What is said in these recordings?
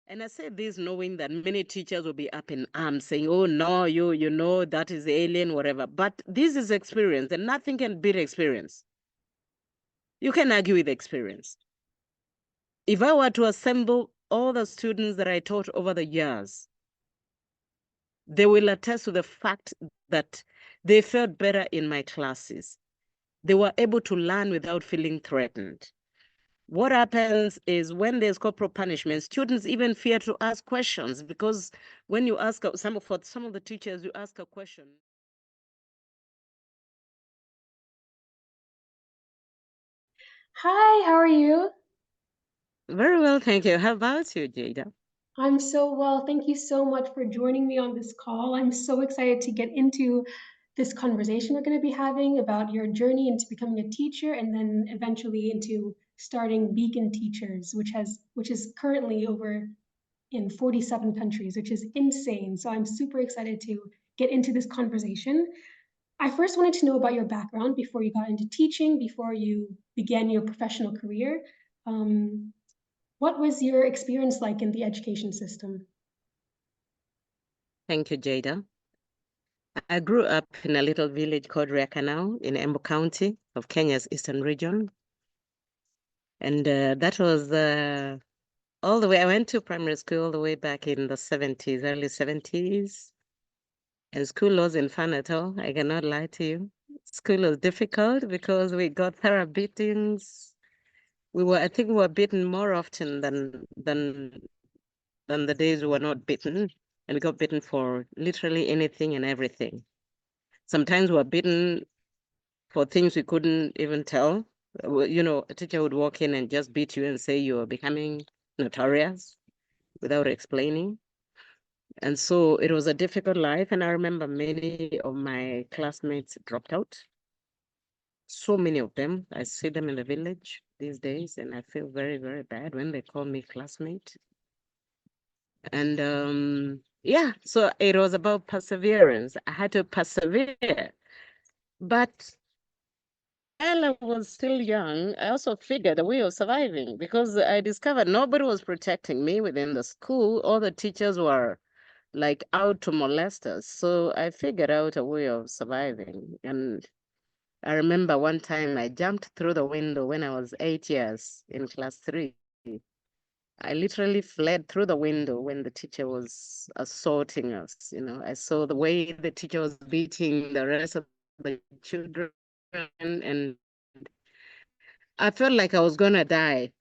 And I say this knowing that many teachers will be up in arms saying, oh, no, you know, that is alien, whatever. But this is experience, and nothing can beat experience. You can argue with experience. If I were to assemble all the students that I taught over the years, they will attest to the fact that they felt better in my classes. They were able to learn without feeling threatened. What happens is when there's corporal punishment, students even fear to ask questions, because when you ask some of the teachers, you ask a question. Hi, how are you? Very well, thank you. How about you, Jada? I'm so well. Thank you so much for joining me on this call. I'm so excited to get into this conversation we're going to be having about your journey into becoming a teacher and then eventually into starting Beacon Teachers, which is currently over in 47 countries, which is insane. So I'm super excited to get into this conversation. I first wanted to know about your background before you got into teaching, before you began your professional career. Um, What was your experience like in the education system? Thank you, Jada. I grew up in a little village called Reakanao in Embu County of Kenya's eastern region. And that was all the way. I went to primary school all the way back in the 70s, early 70s. And school wasn't fun at all. I cannot lie to you. School was difficult because we got thorough beatings. I think we were beaten more often than the days we were not beaten. And we got beaten for literally anything and everything. Sometimes we were beaten for things we couldn't even tell. You know, a teacher would walk in and just beat you and say you're becoming notorious without explaining. And so it was a difficult life. And I remember many of my classmates dropped out. So many of them. I see them in the village these days, and I feel very, very bad when they call me classmate. And yeah, so it was about perseverance. I had to persevere. But while I was still young, I also figured a way of surviving because I discovered nobody was protecting me within the school. All the teachers were like out to molest us. So I figured out a way of surviving. And I remember one time I jumped through the window when I was 8 years in class 3. I literally fled through the window when the teacher was assaulting us. You know, I saw the way the teacher was beating the rest of the children, and I felt like I was gonna die.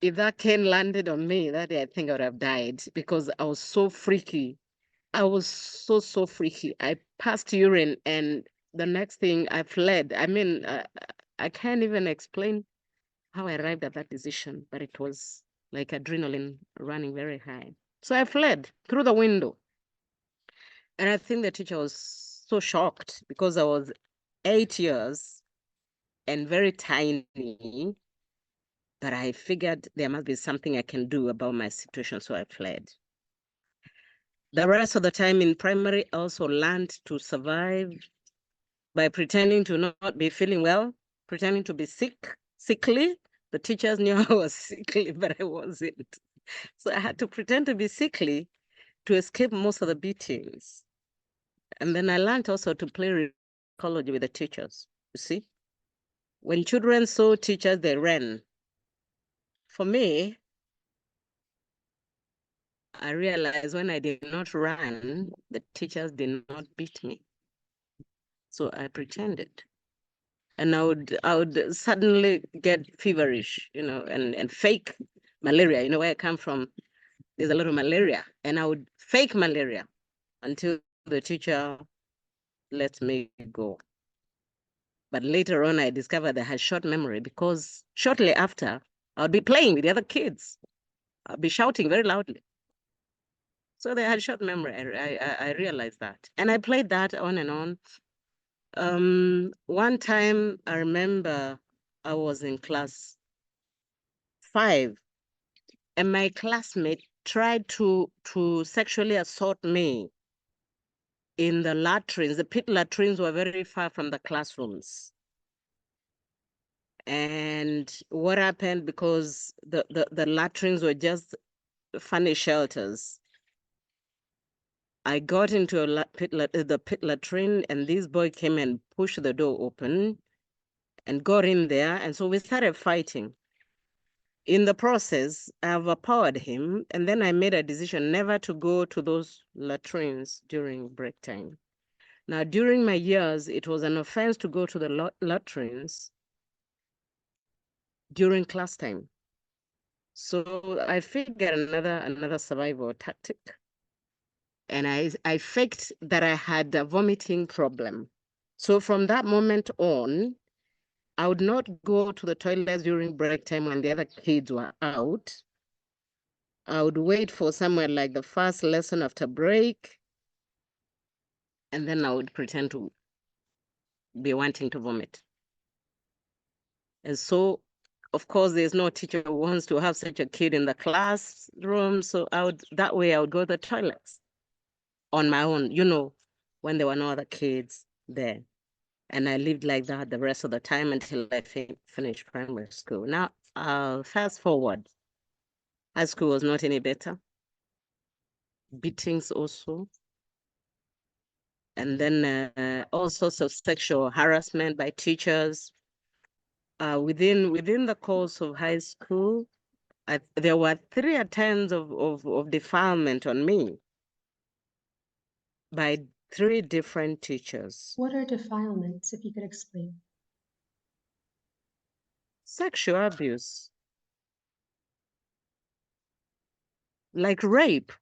If that cane landed on me that day, I think I would have died because I was so freaky. I was so freaky. I passed urine, and the next thing I fled. I mean, I can't even explain how I arrived at that decision, but it was like adrenaline running very high. So I fled through the window. And I think the teacher was so shocked because I was 8 years and very tiny, but I figured there must be something I can do about my situation. So I fled. The rest of the time in primary, I also learned to survive by pretending to not be feeling well, pretending to be sickly. The teachers knew I was sickly, but I wasn't. So I had to pretend to be sickly to escape most of the beatings. And then I learned also to play psychology with the teachers. You see, when children saw teachers, they ran. For me, I realized when I did not run, the teachers did not beat me. So I pretended. And I would suddenly get feverish, you know, and fake malaria. You know where I come from, there's a lot of malaria. And I would fake malaria until the teacher let me go. But later on, I discovered I had short memory because shortly after, I would be playing with the other kids. I'd be shouting very loudly. So they had short memory. I realized that. And I played that on and on. One time I remember I was in class 5 and my classmate tried to sexually assault me in the latrines. The pit latrines were very far from the classrooms. And what happened, because the latrines were just funny shelters. I got into the pit latrine, and this boy came and pushed the door open and got in there. And so we started fighting. In the process, I overpowered him, and then I made a decision never to go to those latrines during break time. Now, during my years, it was an offense to go to the latrines during class time. So I figured another survival tactic. And I faked that I had a vomiting problem. So from that moment on, I would not go to the toilets during break time when the other kids were out. I would wait for somewhere like the first lesson after break, and then I would pretend to be wanting to vomit. And so, of course, there's no teacher who wants to have such a kid in the classroom. So that way I would go to the toilets on my own, when there were no other kids there. And I lived like that the rest of the time until I finished primary school. Now, fast forward, high school was not any better. Beatings also. And then all sorts of sexual harassment by teachers. Within the course of high school, there were 3 attempts of defilement on me by 3 different teachers. What are defilements, if you could explain? Sexual abuse, like rape.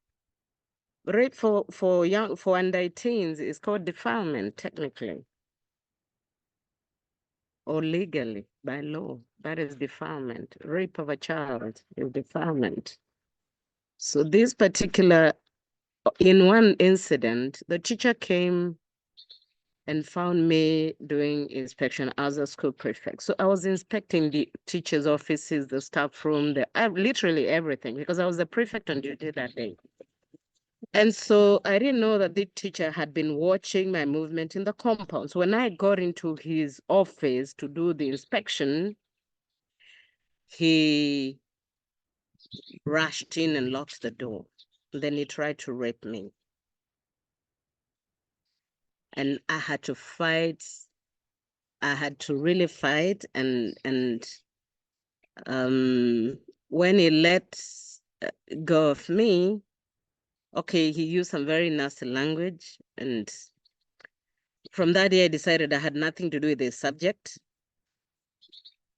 Rape for under 18s is called defilement, technically, or legally by law. That is defilement. Rape of a child is defilement. So this particular, in one incident, the teacher came and found me doing inspection as a school prefect. So I was inspecting the teachers' offices, the staff room, literally everything, because I was the prefect on duty that day. And so I didn't know that the teacher had been watching my movement in the compound. So when I got into his office to do the inspection, he rushed in and locked the door. Then he tried to rape me. And I had to fight. I had to really fight. And when he let go of me, okay, he used some very nasty language. And from that day, I decided I had nothing to do with the subject.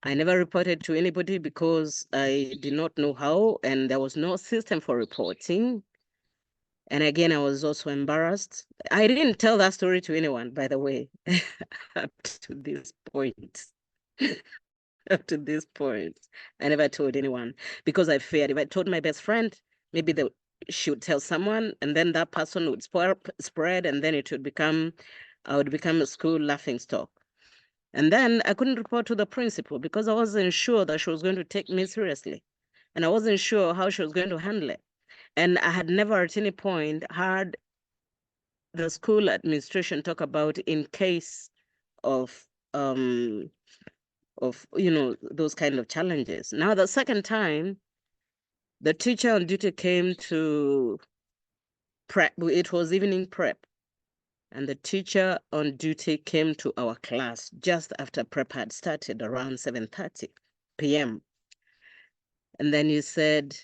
I never reported to anybody because I did not know how, and there was no system for reporting. And again, I was also embarrassed. I didn't tell that story to anyone, by the way, up to this point. Up to this point, I never told anyone because I feared if I told my best friend, maybe she would tell someone, and then that person would spread, and then I would become a school laughingstock. And then I couldn't report to the principal because I wasn't sure that she was going to take me seriously. And I wasn't sure how she was going to handle it. And I had never at any point heard the school administration talk about in case of those kind of challenges. Now, the second time, the teacher on duty came to prep. It was evening prep. And the teacher on duty came to our class just after prep had started around 7:30 p.m. And then he said,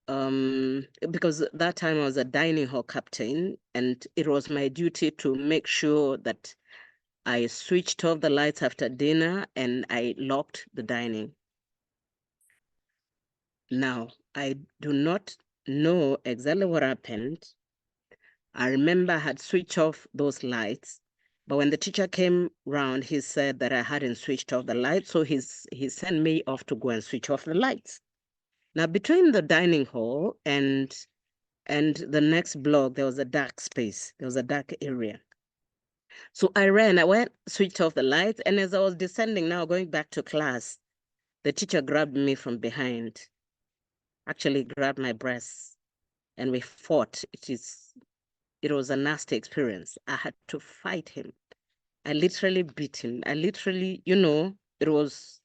because that time I was a dining hall captain, and it was my duty to make sure that I switched off the lights after dinner and I locked the dining. Now, I do not know exactly what happened. I remember I had switched off those lights, but when the teacher came round, he said that I hadn't switched off the lights, so he sent me off to go and switch off the lights. Now, between the dining hall and the next block, there was a dark space. There was a dark area. So I went, switched off the lights, and as I was descending now, going back to class, the teacher grabbed me from behind, actually grabbed my breasts, and we fought. It was a nasty experience. I had to fight him. I literally beat him. I literally, it was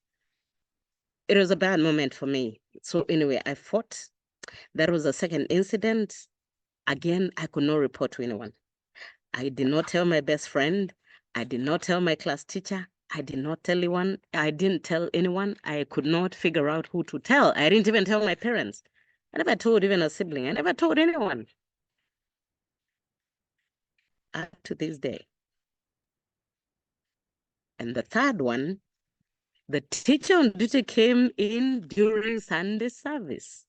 a bad moment for me. So anyway, I fought. That was the second incident. Again, I could not report to anyone. I did not tell my best friend. I did not tell my class teacher. I did not tell anyone. I didn't tell anyone. I could not figure out who to tell. I didn't even tell my parents. I never told even a sibling. I never told anyone. Up to this day. And the third one, the teacher on duty came in during Sunday service.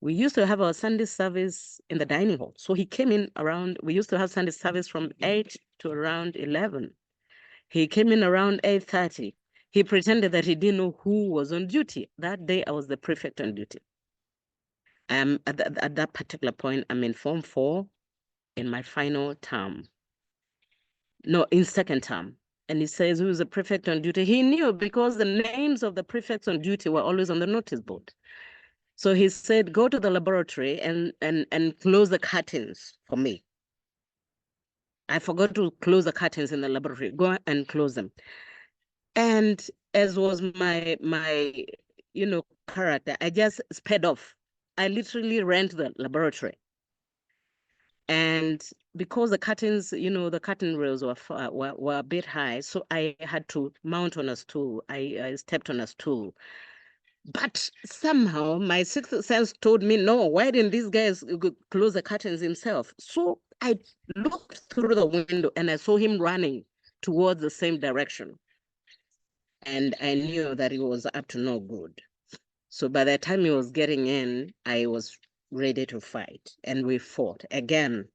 We used to have our Sunday service in the dining hall. So he came in around, we used to have Sunday service from 8 to around 11. He came in around 8:30. He pretended that he didn't know who was on duty. That day, I was the prefect on duty. At that particular point, I'm in Form 4 in my final term. No, in second term. And he says, who is the prefect on duty? He knew because the names of the prefects on duty were always on the notice board. So he said, go to the laboratory and close the curtains for me. I forgot to close the curtains in the laboratory. Go and close them. And as was my character, I just sped off. I literally ran to the laboratory. And because the curtains, the curtain rails were a bit high, so I had to mount on a stool. I stepped on a stool. But somehow my sixth sense told me, no, why didn't these guys close the curtains himself? So I looked through the window and I saw him running towards the same direction. And I knew that he was up to no good. So by the time he was getting in, I was ready to fight. And we fought again.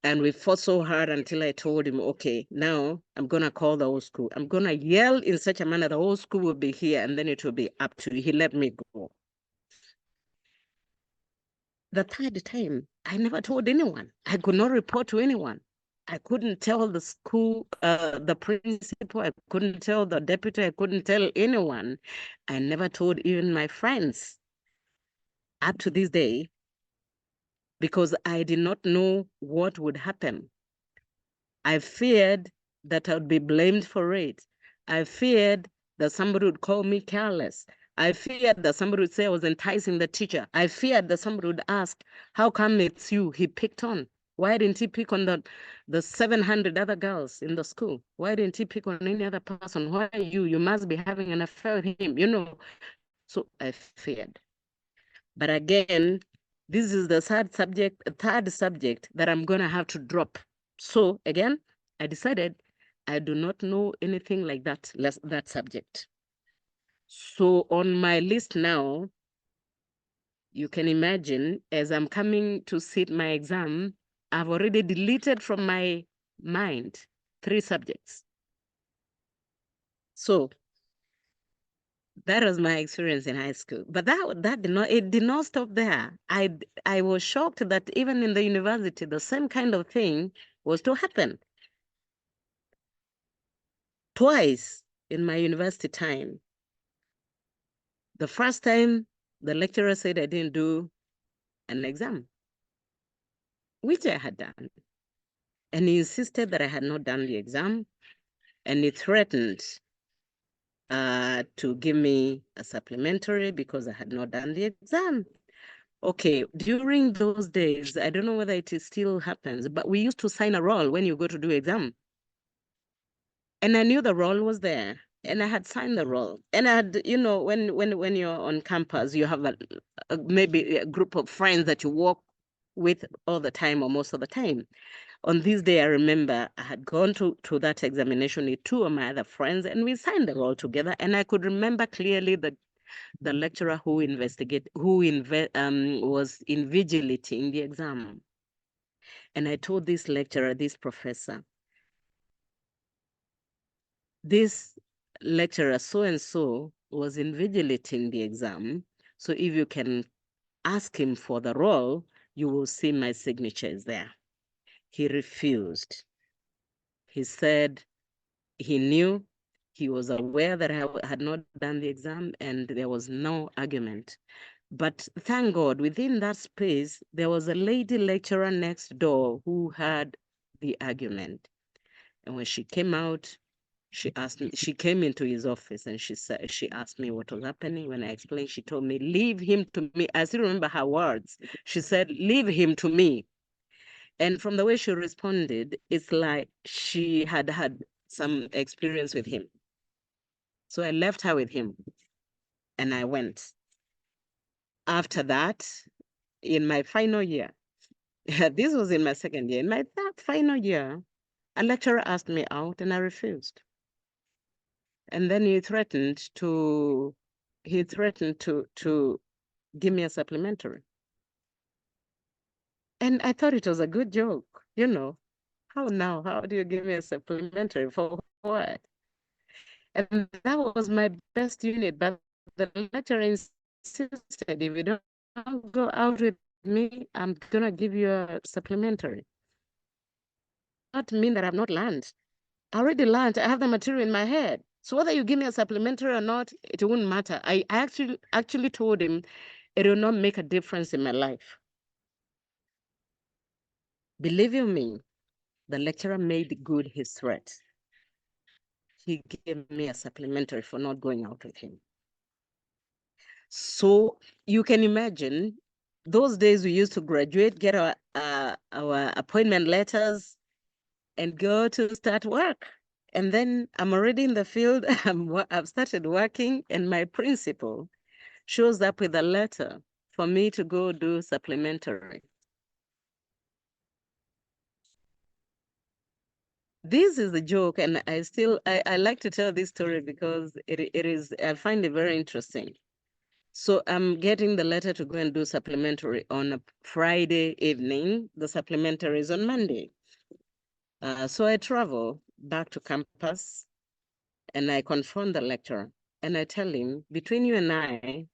And we fought so hard until I told him, okay, now I'm going to call the whole school. I'm going to yell in such a manner the whole school will be here and then it will be up to you. He let me go. The third time, I never told anyone. I could not report to anyone. I couldn't tell the school, the principal. I couldn't tell the deputy. I couldn't tell anyone. I never told even my friends up to this day because I did not know what would happen. I feared that I would be blamed for it. I feared that somebody would call me careless. I feared that somebody would say I was enticing the teacher. I feared that somebody would ask, how come it's you he picked on? Why didn't he pick on the 700 other girls in the school? Why didn't he pick on any other person? Why you? You must be having an affair with him, So I feared. But again, this is the third subject that I'm going to have to drop. So again, I decided I do not know anything like that subject. So on my list now, you can imagine as I'm coming to sit my exam, I've already deleted from my mind 3 subjects. So that was my experience in high school. But it did not stop there. I was shocked that even in the university, the same kind of thing was to happen. Twice in my university time. The first time, the lecturer said I didn't do an exam, which I had done. And he insisted that I had not done the exam, and he threatened to give me a supplementary because I had not done the exam. Okay, during those days, I don't know whether it still happens, but we used to sign a roll when you go to do exam. And I knew the roll was there, and I had signed the roll. And I had, when you're on campus, you have maybe a group of friends that you walk with all the time or most of the time. On this day, I remember I had gone to that examination with 2 of my other friends, and we signed the roll together. And I could remember clearly the lecturer who was invigilating the exam. And I told this lecturer, this professor, this lecturer so-and-so was invigilating the exam. So if you can ask him for the roll, you will see my signature is there. He refused. He said he knew, he was aware that I had not done the exam, and there was no argument. But thank God, within that space, there was a lady lecturer next door who had the argument. And when she came out, she came into his office and she asked me what was happening. When I explained, she told me, leave him to me. I still remember her words. She said, leave him to me. And from the way she responded, it's like she had had some experience with him. So I left her with him and I went. After that, in my final year, this was in my second year, in my third final year, a lecturer asked me out and I refused. And then he threatened to give me a supplementary. And I thought it was a good joke, you know. How now? How do you give me a supplementary for what? And that was my best unit. But the lecturer insisted, if you don't go out with me, I'm gonna give you a supplementary. Not mean that I've not learned. I already learned. I have the material in my head. So whether you give me a supplementary or not, it wouldn't matter. I actually told him it will not make a difference in my life. Believe you me, the lecturer made good his threat. He gave me a supplementary for not going out with him. So you can imagine those days we used to graduate, get our appointment letters, and go to start work. And then I'm already in the field. I've started working, and my principal shows up with a letter for me to go do supplementary. This is a joke, and I like to tell this story because it is, I find it very interesting. So I'm getting the letter to go and do supplementary on a Friday evening. The supplementary is on Monday. So I travel back to campus and I confront the lecturer and I tell him, between you and I,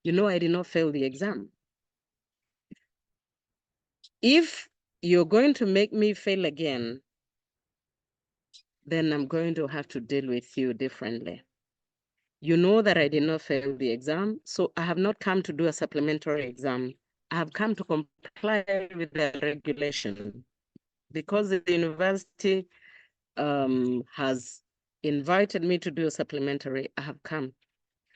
you know, I did not fail the exam. If you're going to make me fail again, then I'm going to have to deal with you differently. You know that I did not fail the exam, so I have not come to do a supplementary exam. I have come to comply with the regulation because the university has invited me to do a supplementary. I have come,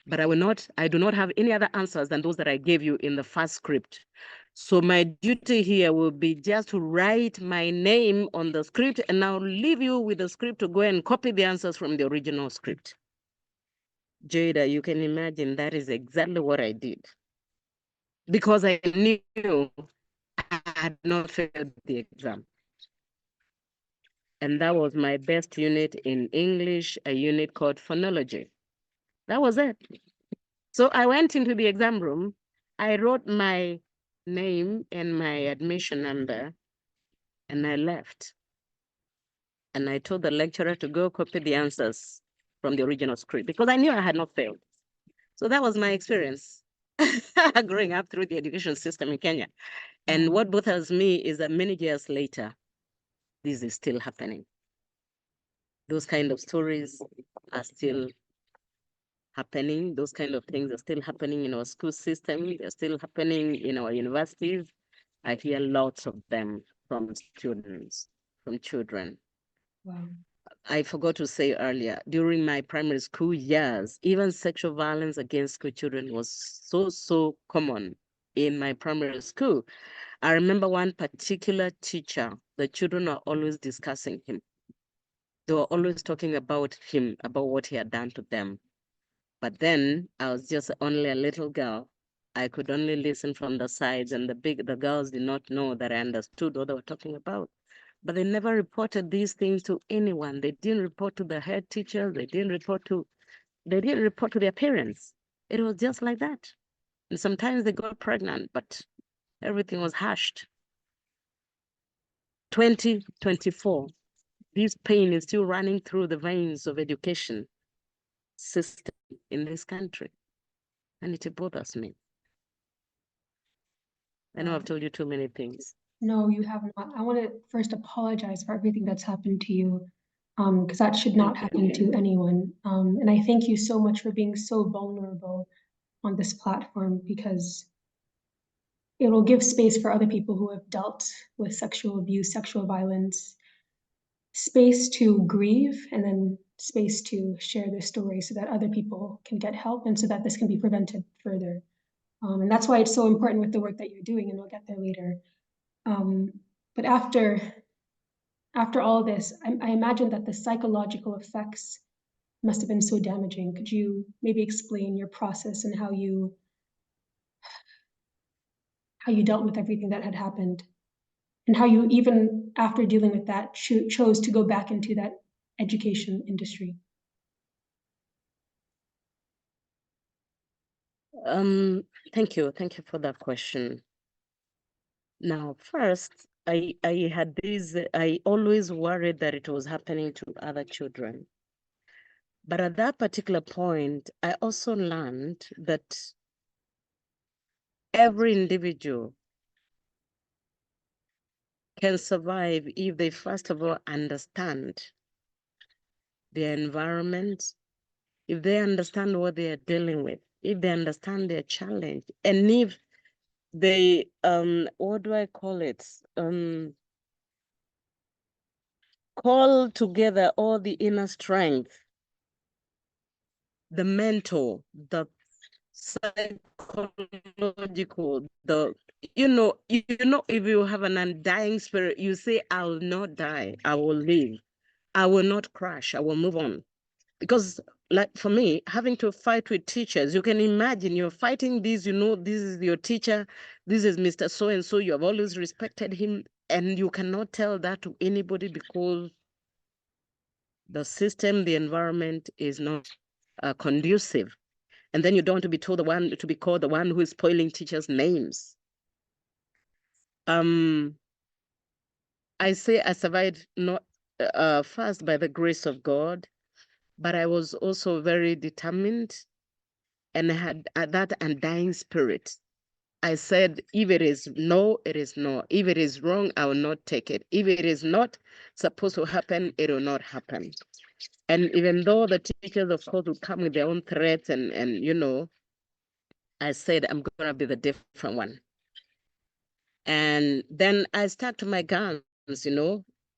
but I do not have any other answers than those that I gave you in the first script. So my duty here will be just to write my name on the script, and I'll leave you with the script to go and copy the answers from the original script. Jada, you can imagine that is exactly what I did. Because I knew I had not failed the exam. And that was my best unit in English, a unit called phonology. That was it. So I went into the exam room. I wrote my name and my admission number, and I left. And I told the lecturer to go copy the answers from the original script because I knew I had not failed. So that was my experience growing up through the education system in Kenya. And what bothers me is that many years later, this is still happening. Those kind of stories are still happening. Those kind of things are still happening in our school system. They're still happening in our universities. I hear lots of them from students, from children. Wow. I forgot to say earlier, during my primary school years, even sexual violence against school children was so common in my primary school. I remember one particular teacher, the children are always discussing him. They were always talking about him, about what he had done to them. But then I was just only a little girl. I could only listen from the sides, and the girls did not know that I understood what they were talking about. But they never reported these things to anyone. They didn't report to the head teacher. They didn't report to their parents. It was just like that. And sometimes they got pregnant, but everything was hushed. 2024, this pain is still running through the veins of education system in this country. And it bothers me. I know I've told you too many things. No, you have not. I want to first apologize for everything that's happened to you, because that should not Thank you. happen to anyone. And I thank you so much for being so vulnerable on this platform because it will give space for other people who have dealt with sexual abuse, sexual violence, space to grieve and then space to share their story so that other people can get help and so that this can be prevented further. And that's why it's so important with the work that you're doing, and we'll get there later. But after all this, I imagine that the psychological effects must have been so damaging. Could you maybe explain your process and how you dealt with everything that had happened, and how you, even after dealing with that, chose to go back into that education industry? Um, Thank you. Thank you for that question. Now, first, I always worried that it was happening to other children. But at that particular point, I also learned that every individual can survive if they first of all understand their environment, if they understand what they are dealing with, if they understand their challenge, and if they what do I call it? Call together all the inner strength, the mental, the psychological, if you have an undying spirit, you say, I'll not die, I will live, I will not crash, I will move on. Because like for me, having to fight with teachers, you can imagine you're fighting this, this is your teacher, this is Mr. So-and-so, you have always respected him, and you cannot tell that to anybody because the system, the environment is not conducive. And then you don't want to be told to be called the one who is spoiling teachers' names. I say I survived not first by the grace of God, but I was also very determined and had that undying spirit. I said, if it is no, it is no. If it is wrong, I will not take it. If it is not supposed to happen, it will not happen. And even though the teachers, of course, would come with their own threats and I said, I'm going to be the different one. And then I stuck to my guns,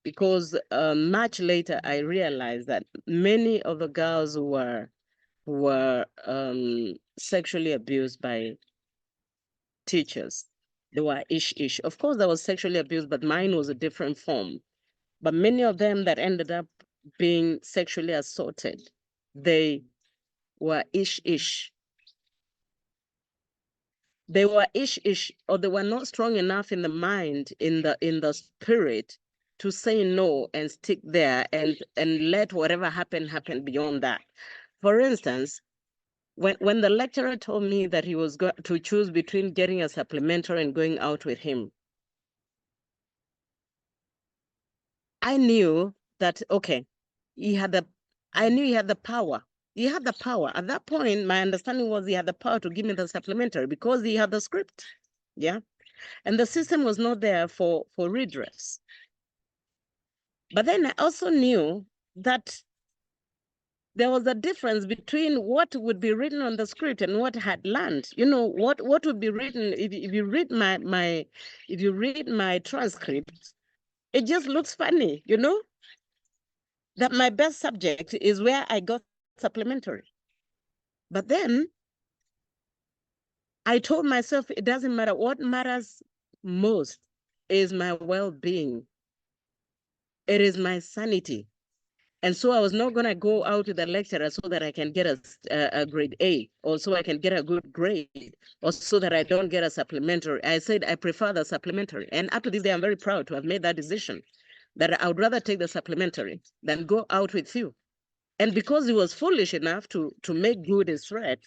because much later I realized that many of the girls were sexually abused by teachers. They were ish. Of course, I was sexually abused, but mine was a different form. But many of them that ended up being sexually assaulted, they were ish. They were ish, or they were not strong enough in the mind, in the spirit, to say no and stick there and let whatever happen beyond that. For instance, when the lecturer told me that he was going to choose between getting a supplementary and going out with him, I knew that, okay, he had the, I knew he had the power. He had the power. At that point, my understanding was he had the power to give me the supplementary because he had the script. Yeah. And the system was not there for redress. But then I also knew that there was a difference between what would be written on the script and what I had learned. What would be written if you read my transcript, it just looks funny, that my best subject is where I got supplementary. But then I told myself it doesn't matter. What matters most is my well-being. It is my sanity. And so I was not going to go out to the lecturer so that I can get a grade A, or so I can get a good grade, or so that I don't get a supplementary. I said I prefer the supplementary. And up to this day, I'm very proud to have made that decision, that I would rather take the supplementary than go out with you. And because he was foolish enough to make good his threat,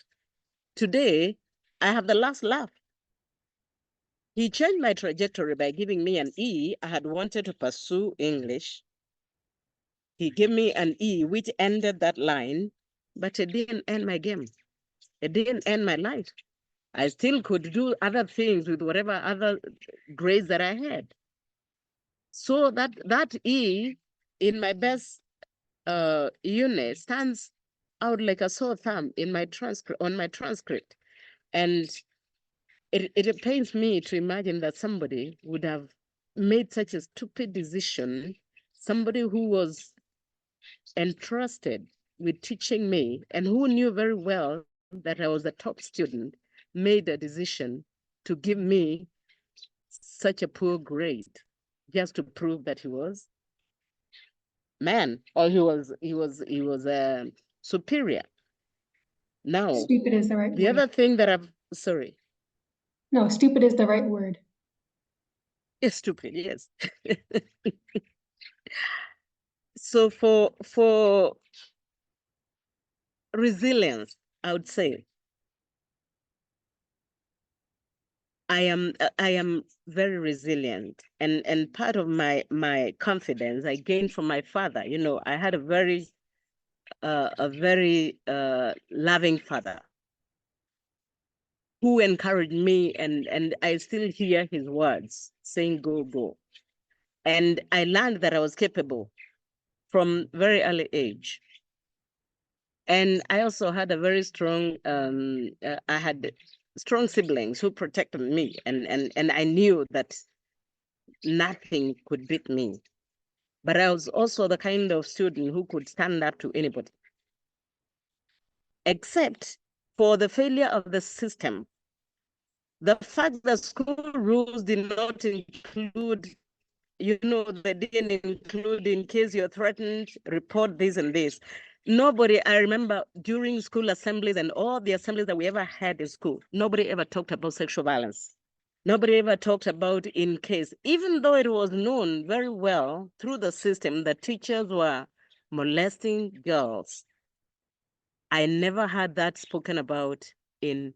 today I have the last laugh. He changed my trajectory by giving me an E. I had wanted to pursue English. He gave me an E, which ended that line, but it didn't end my game. It didn't end my life. I still could do other things with whatever other grades that I had. So that E in my best unit stands out like a sore thumb in my transcript. And it pains me to imagine that somebody would have made such a stupid decision, somebody who was entrusted with teaching me, and who knew very well that I was a top student, made a decision to give me such a poor grade just to prove that he was man, or he was superior. Now, Stupid is the right the word. other thing that I've sorry, No, stupid is the right word. is stupid, yes. So for resilience, I would say I am very resilient, and part of my confidence I gained from my father. You know, I had a very loving father who encouraged me, and I still hear his words saying go go. And I learned that I was capable from very early age. And I also had a very strong I had strong siblings who protected me, and I knew that nothing could beat me. But I was also the kind of student who could stand up to anybody, except for the failure of the system. The fact that school rules did not include, they didn't include in case you're threatened, report this and this. Nobody, I remember during school assemblies and all the assemblies that we ever had in school, nobody ever talked about sexual violence. Nobody ever talked about in case, even though it was known very well through the system that teachers were molesting girls. I never had that spoken about in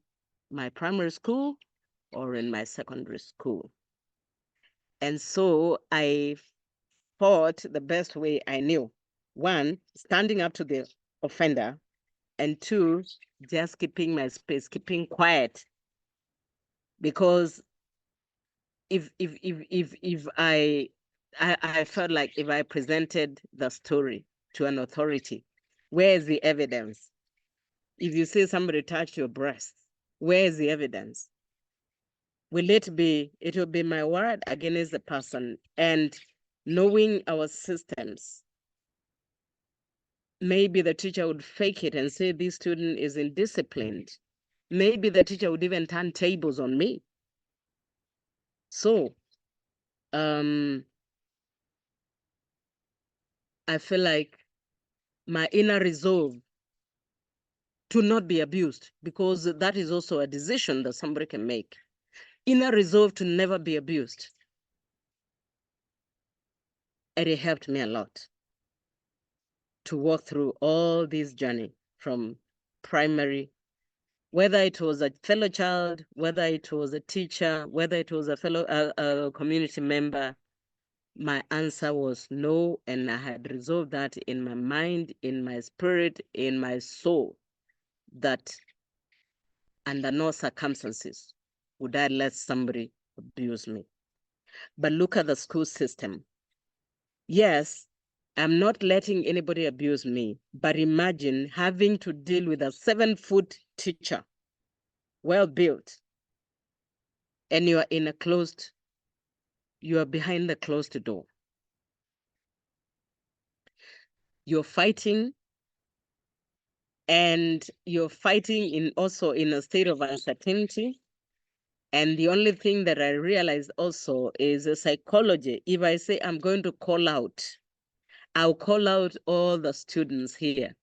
my primary school or in my secondary school. And so I fought the best way I knew. One, standing up to the offender, and two, just keeping my space, keeping quiet. Because if I felt like if I presented the story to an authority, where is the evidence? If you say somebody touched your breast, where is the evidence? It will be my word against the person. And knowing our systems, maybe the teacher would fake it and say this student is indisciplined. Maybe the teacher would even turn tables on me. So I feel like my inner resolve to not be abused, because that is also a decision that somebody can make. Inner resolve to never be abused. And it helped me a lot to walk through all this journey from primary, whether it was a fellow child, whether it was a teacher, whether it was a fellow community member. My answer was no, and I had resolved that in my mind, in my spirit, in my soul, that under no circumstances would I let somebody abuse me. But look at the school system. Yes, I'm not letting anybody abuse me, but imagine having to deal with a 7-foot teacher, well built, and you are behind the closed door. You're fighting, and you're fighting also in a state of uncertainty. And the only thing that I realized also is a psychology. If I say I'm going to call out, I'll call out all the students here.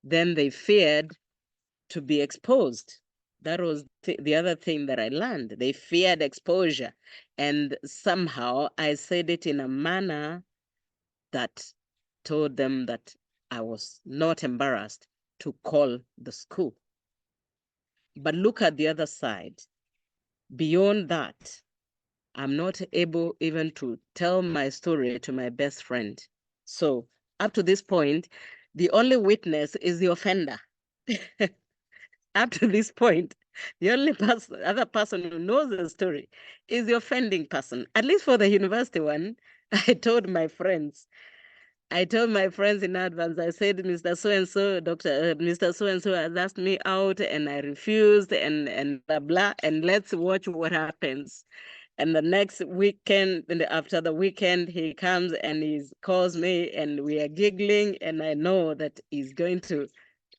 Then they feared to be exposed. That was the other thing that I learned. They feared exposure. And somehow I said it in a manner that told them that I was not embarrassed to call the school. But look at the other side. Beyond that, I'm not able even to tell my story to my best friend. So up to this point, the only witness is the offender. Up to this point, the only other person who knows the story is the offending person. At least for the university one, I told my friends in advance, I said, Mr. So-and-so, Mr. So-and-so has asked me out and I refused and blah, blah, and let's watch what happens. And the next weekend, and after the weekend, he comes and he calls me and we are giggling, and I know that he's going to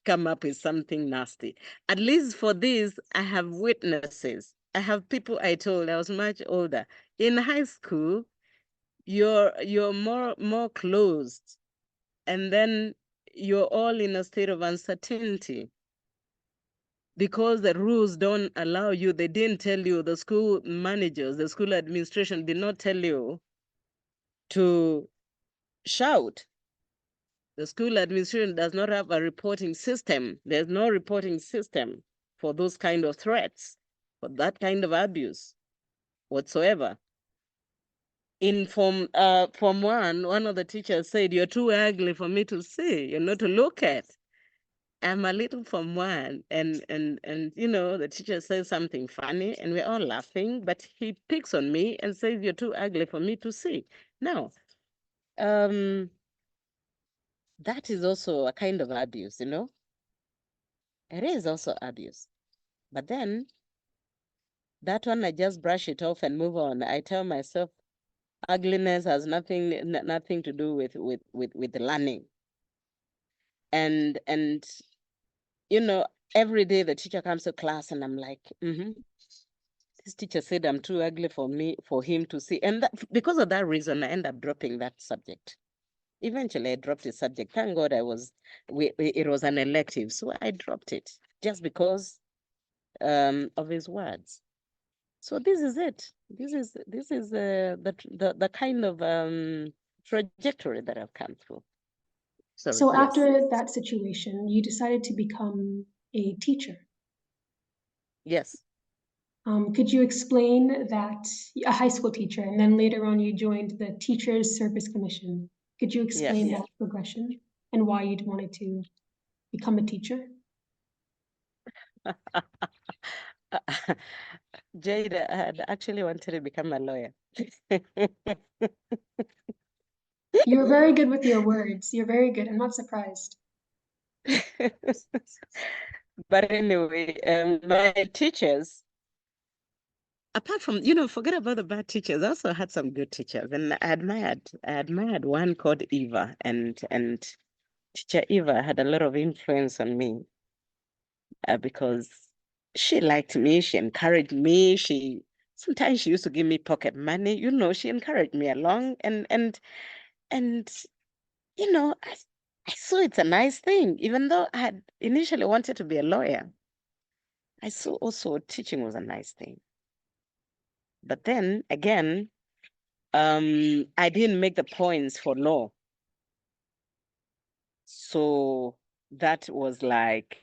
come up with something nasty. At least for this, I have witnesses. I have people I told I was much older. In high school, you're more closed, and then you're all in a state of uncertainty because the rules don't allow you. They didn't tell you, the school managers, the school administration did not tell you to shout. The school administration does not have a reporting system. There's no reporting system for those kind of threats, for that kind of abuse whatsoever. In Form 1, one of the teachers said, "You're too ugly for me to see, you're not to look at." I'm a little Form 1, and the teacher says something funny, and we're all laughing, but he picks on me and says, "You're too ugly for me to see." Now, um, that is also a kind of abuse, It is also abuse. But then that one, I just brush it off and move on. I tell myself ugliness has nothing to do with learning. And every day the teacher comes to class and I'm like, this teacher said I'm too ugly for him to see. And because of that reason, I end up dropping that subject. Eventually I dropped the subject. Thank God it was an elective, so I dropped it just because of his words. So this is it. This is the kind of trajectory that I've come through. Sorry, So yes. after that situation, you decided to become a teacher. Yes. Could you explain that, a high school teacher, and then later on you joined the Teachers Service Commission? Could you explain Yes. that progression and why you'd wanted to become a teacher? Jade had actually wanted to become a lawyer. You're very good with your words. You're very good. I'm not surprised. But anyway, my teachers, apart from, forget about the bad teachers, I also had some good teachers. And I admired one called Eva, and teacher Eva had a lot of influence on me because she liked me, she encouraged me, sometimes she used to give me pocket money, she encouraged me along, and I saw it's a nice thing. Even though I had initially wanted to be a lawyer, I saw also teaching was a nice thing. But then again, I didn't make the points for law. So that was like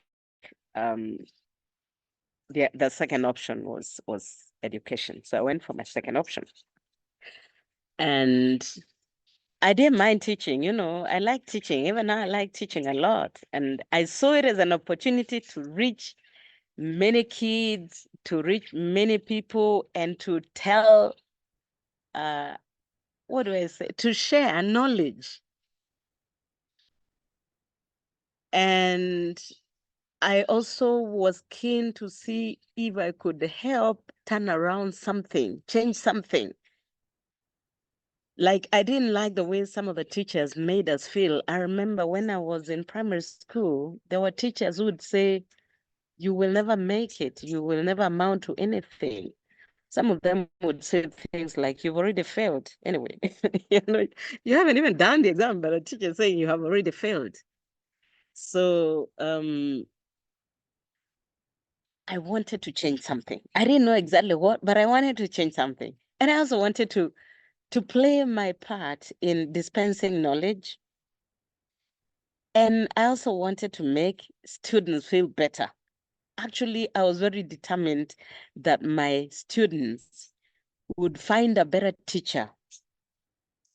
the second option was education. So I went for my second option. And I didn't mind teaching, I like teaching. Even now I like teaching a lot. And I saw it as an opportunity to reach many kids, to reach many people, and to tell, what do I say, to share knowledge. And I also was keen to see if I could help turn around something, change something. Like, I didn't like the way some of the teachers made us feel. I remember when I was in primary school, there were teachers who would say, "You will never make it. You will never amount to anything." Some of them would say things like, "You've already failed." Anyway, you haven't even done the exam, but the teacher saying you have already failed. So I wanted to change something. I didn't know exactly what, but I wanted to change something. And I also wanted to play my part in dispensing knowledge. And I also wanted to make students feel better. Actually, I was very determined that my students would find a better teacher,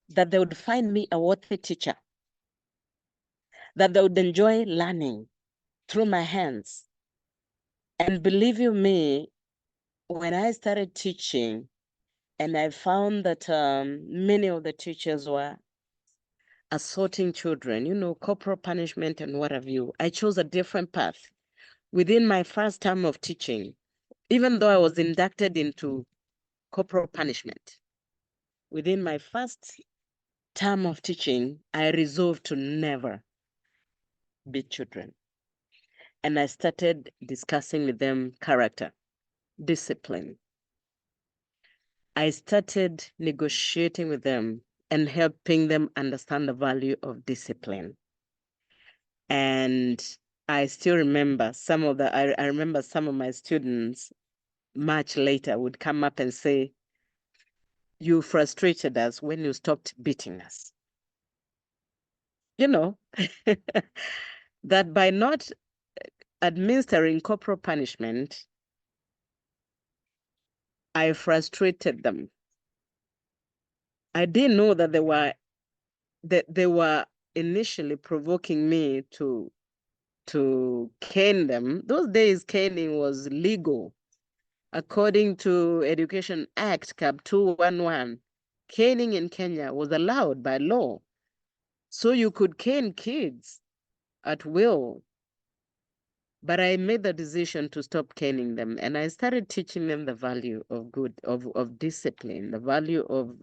that they would find me a worthy teacher, that they would enjoy learning through my hands. And believe you me, when I started teaching, and I found that many of the teachers were assaulting children, corporal punishment and what have you, I chose a different path. Within my first term of teaching, even though I was inducted into corporal punishment. Within my first term of teaching, I resolved to never beat children. And I started discussing with them character, discipline. I started negotiating with them and helping them understand the value of discipline. And I still remember I remember some of my students much later would come up and say, "You frustrated us when you stopped beating us." You know, that by not administering corporal punishment, I frustrated them. I didn't know that they were initially provoking me to cane them. Those days caning was legal. According to Education Act Cap 211, caning in Kenya was allowed by law. So you could cane kids at will. But I made the decision to stop caning them, and I started teaching them the value of discipline, the value of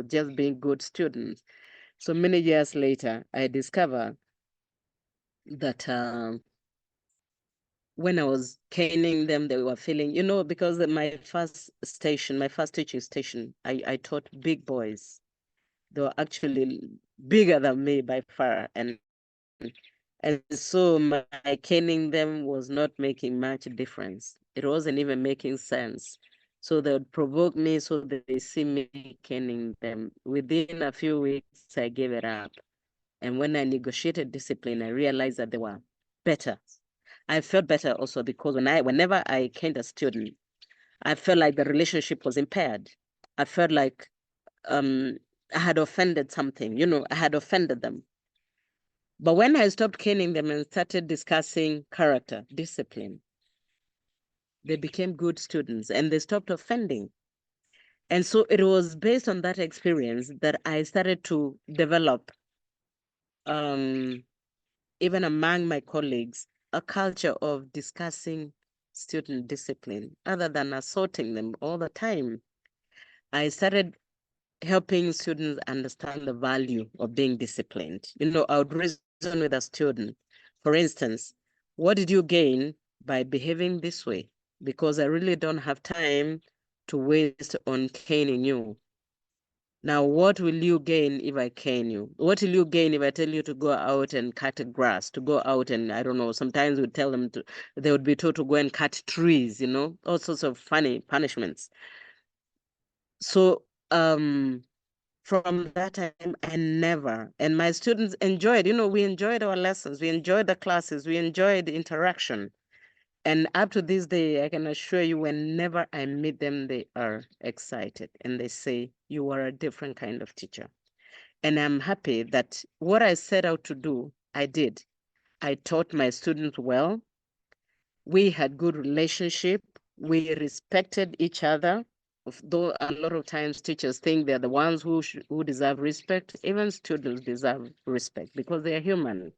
just being good students. So many years later, I discovered that when I was caning them, they were feeling, because my first station, my first teaching station, I taught big boys. They were actually bigger than me by far, and so my caning them was not making much difference. It wasn't even making sense. So they would provoke me so they see me caning them. Within a few weeks, I gave it up. And when I negotiated discipline, I realized that they were better. I felt better also because whenever I caned a student, I felt like the relationship was impaired. I felt like I had offended something, I had offended them. But when I stopped caning them and started discussing character, discipline, they became good students and they stopped offending. And so it was based on that experience that I started to develop, even among my colleagues, a culture of discussing student discipline other than assaulting them all the time. I started helping students understand the value of being disciplined. I would reason with a student. For instance, what did you gain by behaving this way? Because I really don't have time to waste on caning you. Now, what will you gain if I cane you? What will you gain if I tell you to go out and cut grass, to go out and, I don't know, sometimes we tell them they would be told to go and cut trees, all sorts of funny punishments. So, from that time, and my students enjoyed, we enjoyed our lessons, we enjoyed the classes, we enjoyed the interaction. And up to this day, I can assure you, whenever I meet them, they are excited and they say, "You are a different kind of teacher." And I'm happy that what I set out to do, I did. I taught my students well. We had good relationship. We respected each other. Though a lot of times teachers think they're the ones who deserve respect, even students deserve respect because they are human.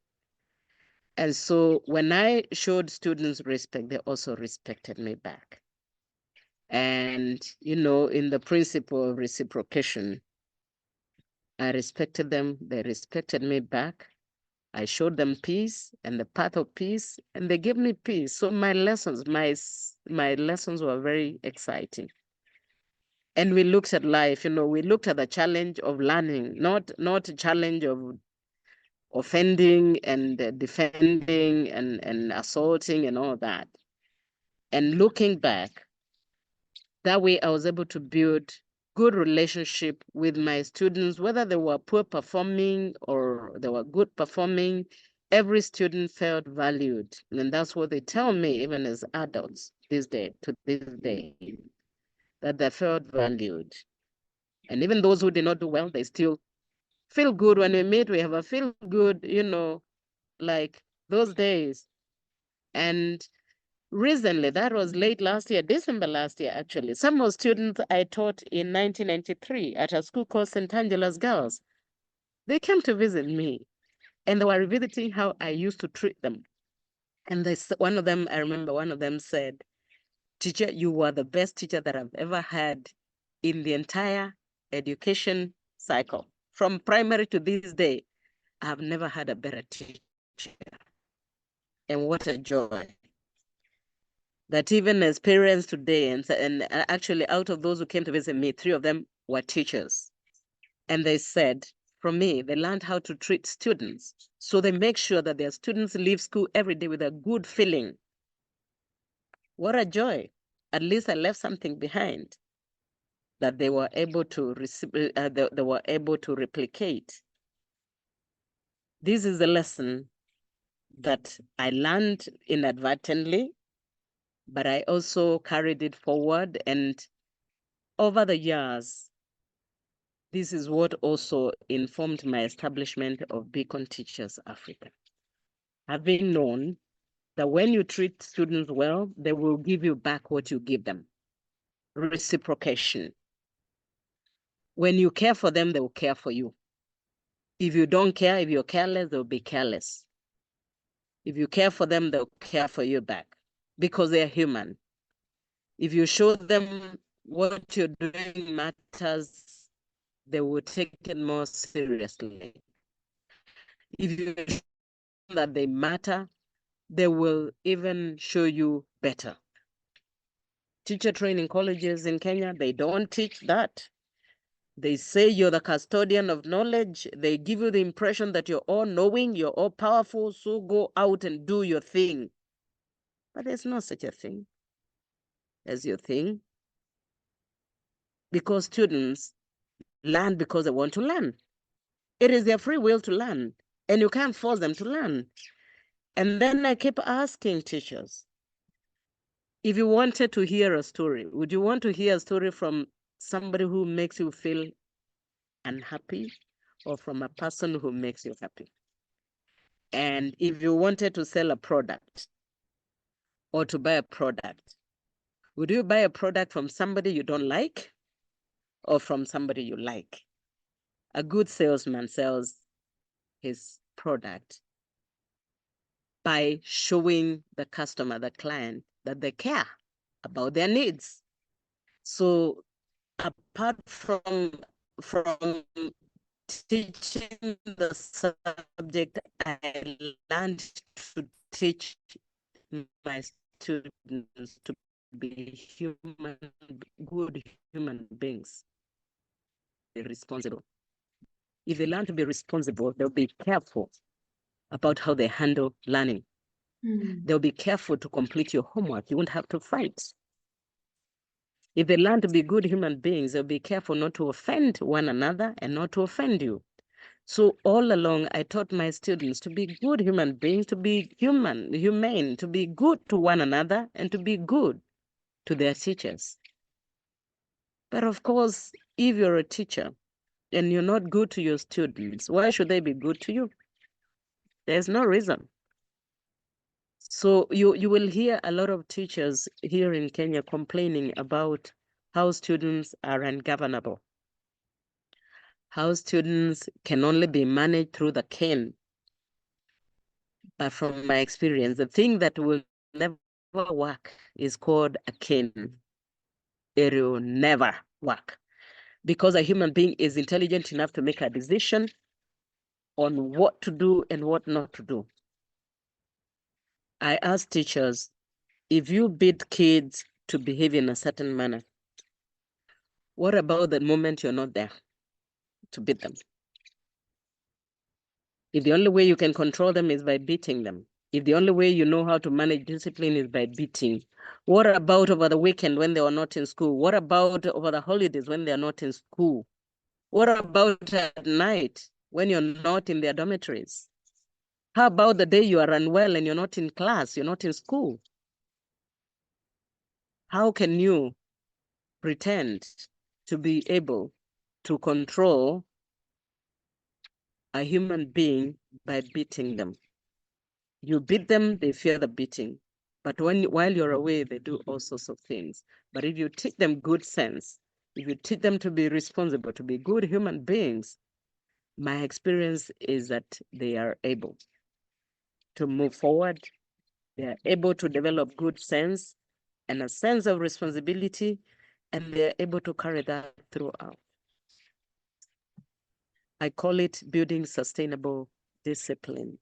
And so when I showed students respect, they also respected me back. And, in the principle of reciprocation, I respected them, they respected me back. I showed them peace and the path of peace, and they gave me peace. So my lessons were very exciting. And we looked at life, we looked at the challenge of learning, not a challenge of offending and defending and assaulting and all that. And looking back, that way I was able to build good relationship with my students, whether they were poor performing or they were good performing. Every student felt valued. And that's what they tell me, even as adults to this day, that they felt valued. And even those who did not do well, they still feel good when we meet. We have a feel good, like those days. And recently, that was late last year, December last year, actually. Some of the students I taught in 1993 at a school called St. Angela's Girls, they came to visit me and they were revisiting how I used to treat them. And I remember one of them said, "Teacher, you were the best teacher that I've ever had in the entire education cycle. From primary to this day, I've never had a better teacher. And what a joy that even as parents today, and actually out of those who came to visit me, 3 of them were teachers. And they said, from me, they learned how to treat students. So they make sure that their students leave school every day with a good feeling. What a joy. At least I left something behind that they were able to they were able to replicate. This is the lesson that I learned inadvertently, but I also carried it forward. And over the years, this is what also informed my establishment of Beacon Teachers Africa. Having known that when you treat students well, they will give you back what you give them. Reciprocation. When you care for them, they will care for you. If you don't care, if you're careless, they'll be careless. If you care for them, they'll care for you back because they're human. If you show them what you're doing matters, they will take it more seriously. If you show them that they matter, they will even show you better. Teacher training colleges in Kenya, they don't teach that. They say you're the custodian of knowledge. They give you the impression that you're all knowing, you're all powerful, so go out and do your thing. But there's no such a thing as your thing. Because students learn because they want to learn. It is their free will to learn, and you can't force them to learn. And then I keep asking teachers, if you wanted to hear a story, would you want to hear a story from somebody who makes you feel unhappy or from a person who makes you happy? And if you wanted to sell a product or to buy a product, would you buy a product from somebody you don't like or from somebody you like? A good salesman sells his product by showing the customer, the client, that they care about their needs. So apart from teaching the subject, I learned to teach my students to be good human beings, be responsible. If they learn to be responsible, they'll be careful about how they handle learning. They'll be careful to complete your homework. You won't have to fight. If they learn to be good human beings, they'll be careful not to offend one another and not to offend you. So all along, I taught my students to be good human beings, to be humane, to be good to one another, and to be good to their teachers. But of course, if you're a teacher and you're not good to your students, why should they be good to you? There's no reason. So you will hear a lot of teachers here in Kenya complaining about how students are ungovernable, how students can only be managed through the cane. But from my experience, the thing that will never work is called a cane. It will never work because a human being is intelligent enough to make a decision on what to do and what not to do. I ask teachers, if you beat kids to behave in a certain manner, what about the moment you're not there to beat them? If the only way you can control them is by beating them, if the only way you know how to manage discipline is by beating, what about over the weekend when they are not in school? What about over the holidays when they are not in school? What about at night when you're not in their dormitories? How about the day you are unwell and you're not in class, you're not in school? How can you pretend to be able to control a human being by beating them? You beat them, they fear the beating. But while you're away, they do all sorts of things. But if you teach them good sense, if you teach them to be responsible, to be good human beings, my experience is that they are able to move forward. They are able to develop good sense and a sense of responsibility. and they're able to carry that throughout. I call it building sustainable discipline.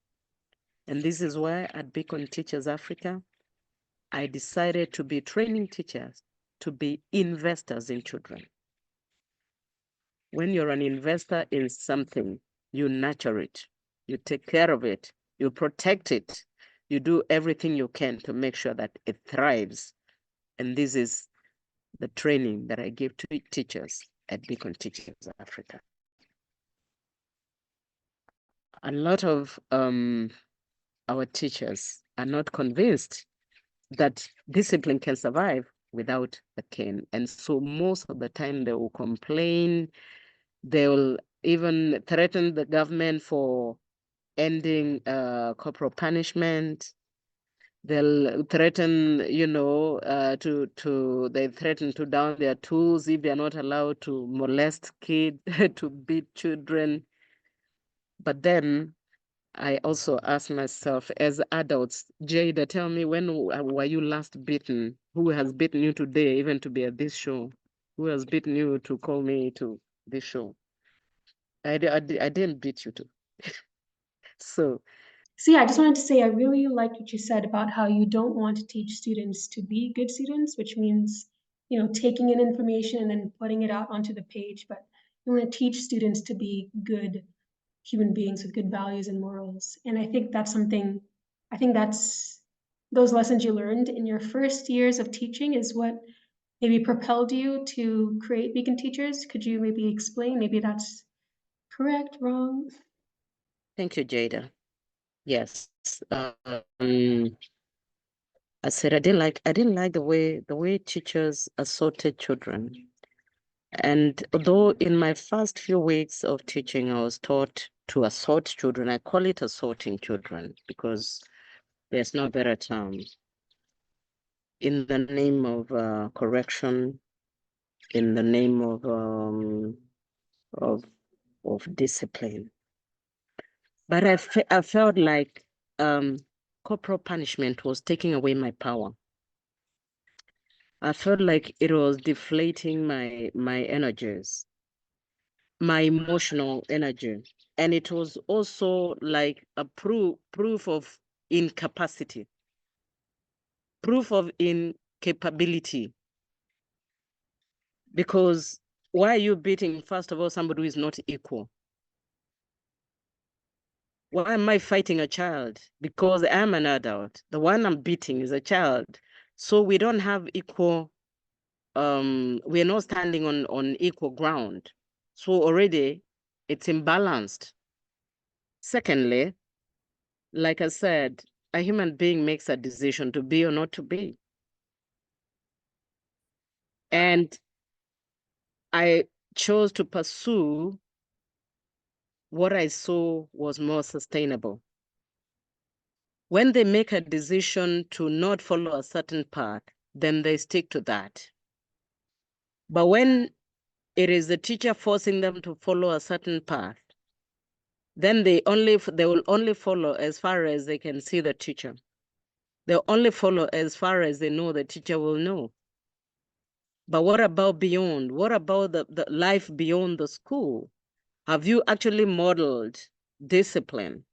And this is why at Beacon Teachers Africa, I decided to be training teachers to be investors in children. When you're an investor in something, you nurture it, you take care of it, you protect it, you do everything you can to make sure that it thrives. And this is the training that I give to teachers at Beacon Teachers Africa. A lot of our teachers are not convinced that discipline can survive without a cane. And so most of the time they will complain, they will even threaten the government for ending corporal punishment. They'll threaten, they threaten to down their tools if they're not allowed to molest kids, to beat children. But then I also ask myself, as adults, Jada, tell me, when were you last beaten? Who has beaten you today, even to be at this show? Who has beaten you to call me to this show? I didn't beat you too. So So yeah, I just wanted to say I really liked what you said about how you don't want to teach students to be good students, which means, taking in information and then putting it out onto the page, but you want to teach students to be good human beings with good values and morals. And I think that's those lessons you learned in your first years of teaching is what maybe propelled you to create Beacon Teachers. Could you maybe explain? Maybe that's correct, wrong? thank you, Jada. Yes. I said I didn't like the way teachers assaulted children. And although in my first few weeks of teaching, I was taught to assault children, I call it assaulting children because there's no better term. In the name of correction, in the name of discipline. But I felt like corporal punishment was taking away my power. I felt like it was deflating my energies, my emotional energy. And it was also like a proof of incapacity, proof of incapability. Because why are you beating, first of all, somebody who is not equal? Why am I fighting a child? Because I'm an adult. The one I'm beating is a child. So we don't have equal, we're not standing on equal ground. So already it's imbalanced. Secondly, like I said, a human being makes a decision to be or not to be. And I chose to pursue what I saw was more sustainable. When they make a decision to not follow a certain path, then they stick to that. But when it is the teacher forcing them to follow a certain path, then they will only follow as far as they can see the teacher. They'll only follow as far as they know the teacher will know. But what about beyond? What about the life beyond the school? Have you actually modeled discipline?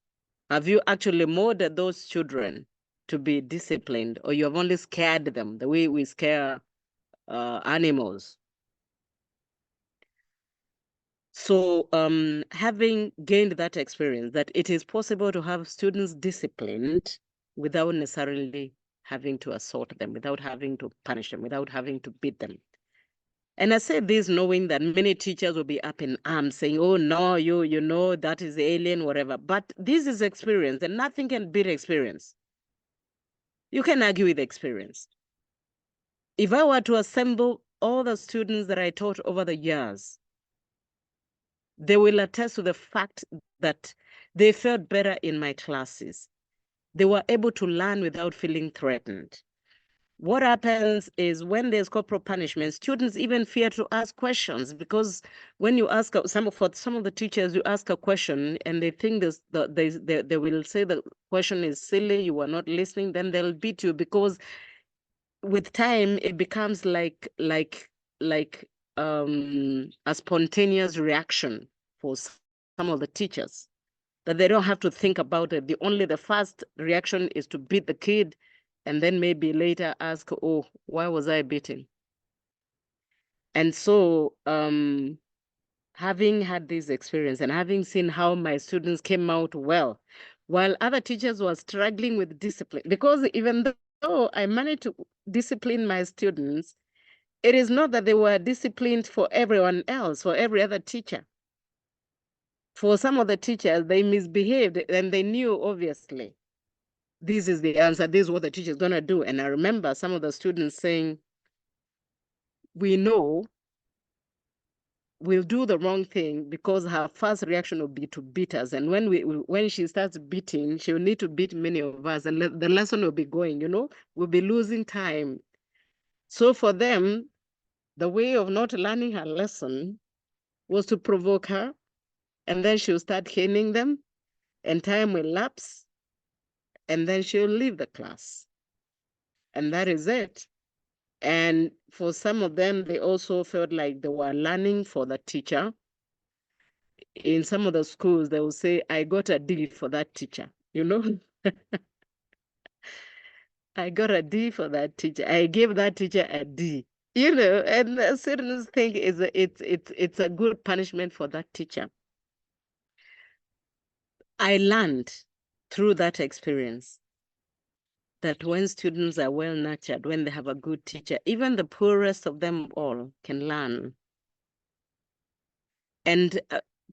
Have you actually molded those children to be disciplined, or you have only scared them the way we scare animals? So having gained that experience, that it is possible to have students disciplined without necessarily having to assault them, without having to punish them, without having to beat them. And I say this knowing that many teachers will be up in arms saying, oh, no, you know, that is alien, whatever. But this is experience, and nothing can beat experience. You can argue with experience. If I were to assemble all the students that I taught over the years, they will attest to the fact that they felt better in my classes. They were able to learn without feeling threatened. What happens is when there's corporal punishment, students even fear to ask questions because when you ask some of the teachers, you ask a question and they think they will say the question is silly, you are not listening, then they'll beat you because with time it becomes like like a spontaneous reaction for some of the teachers, that they don't have to think about it. The first reaction is to beat the kid, and then maybe later ask, oh, why was I beaten? And so having had this experience and having seen how my students came out well, while other teachers were struggling with discipline, because even though I managed to discipline my students, it is not that they were disciplined for everyone else, for every other teacher. For some of the teachers, they misbehaved and they knew, obviously, this is the answer, this is what the teacher is going to do. And I remember some of the students saying, we know we'll do the wrong thing because her first reaction will be to beat us. And when she starts beating, she'll need to beat many of us, and the lesson will be going, we'll be losing time. So for them, the way of not learning her lesson was to provoke her, and then she'll start caning them, and time will lapse, and then she'll leave the class. And that is it. And for some of them, they also felt like they were learning for the teacher. In some of the schools, they will say, I got a D for that teacher, I got a D for that teacher. I gave that teacher a D, and the students think it's a good punishment for that teacher. I learned through that experience that when students are well nurtured, when they have a good teacher, even the poorest of them all can learn. And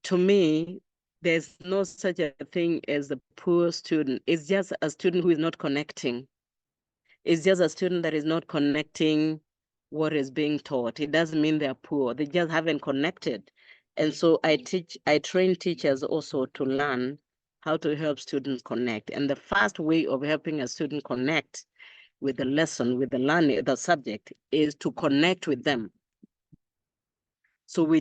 to me, there's no such a thing as a poor student. It's just a student who is not connecting. It's just a student that is not connecting what is being taught. It doesn't mean they're poor. They just haven't connected. And so I train teachers also to learn how to help students connect. And the first way of helping a student connect with the lesson, with the learning, the subject, is to connect with them. So we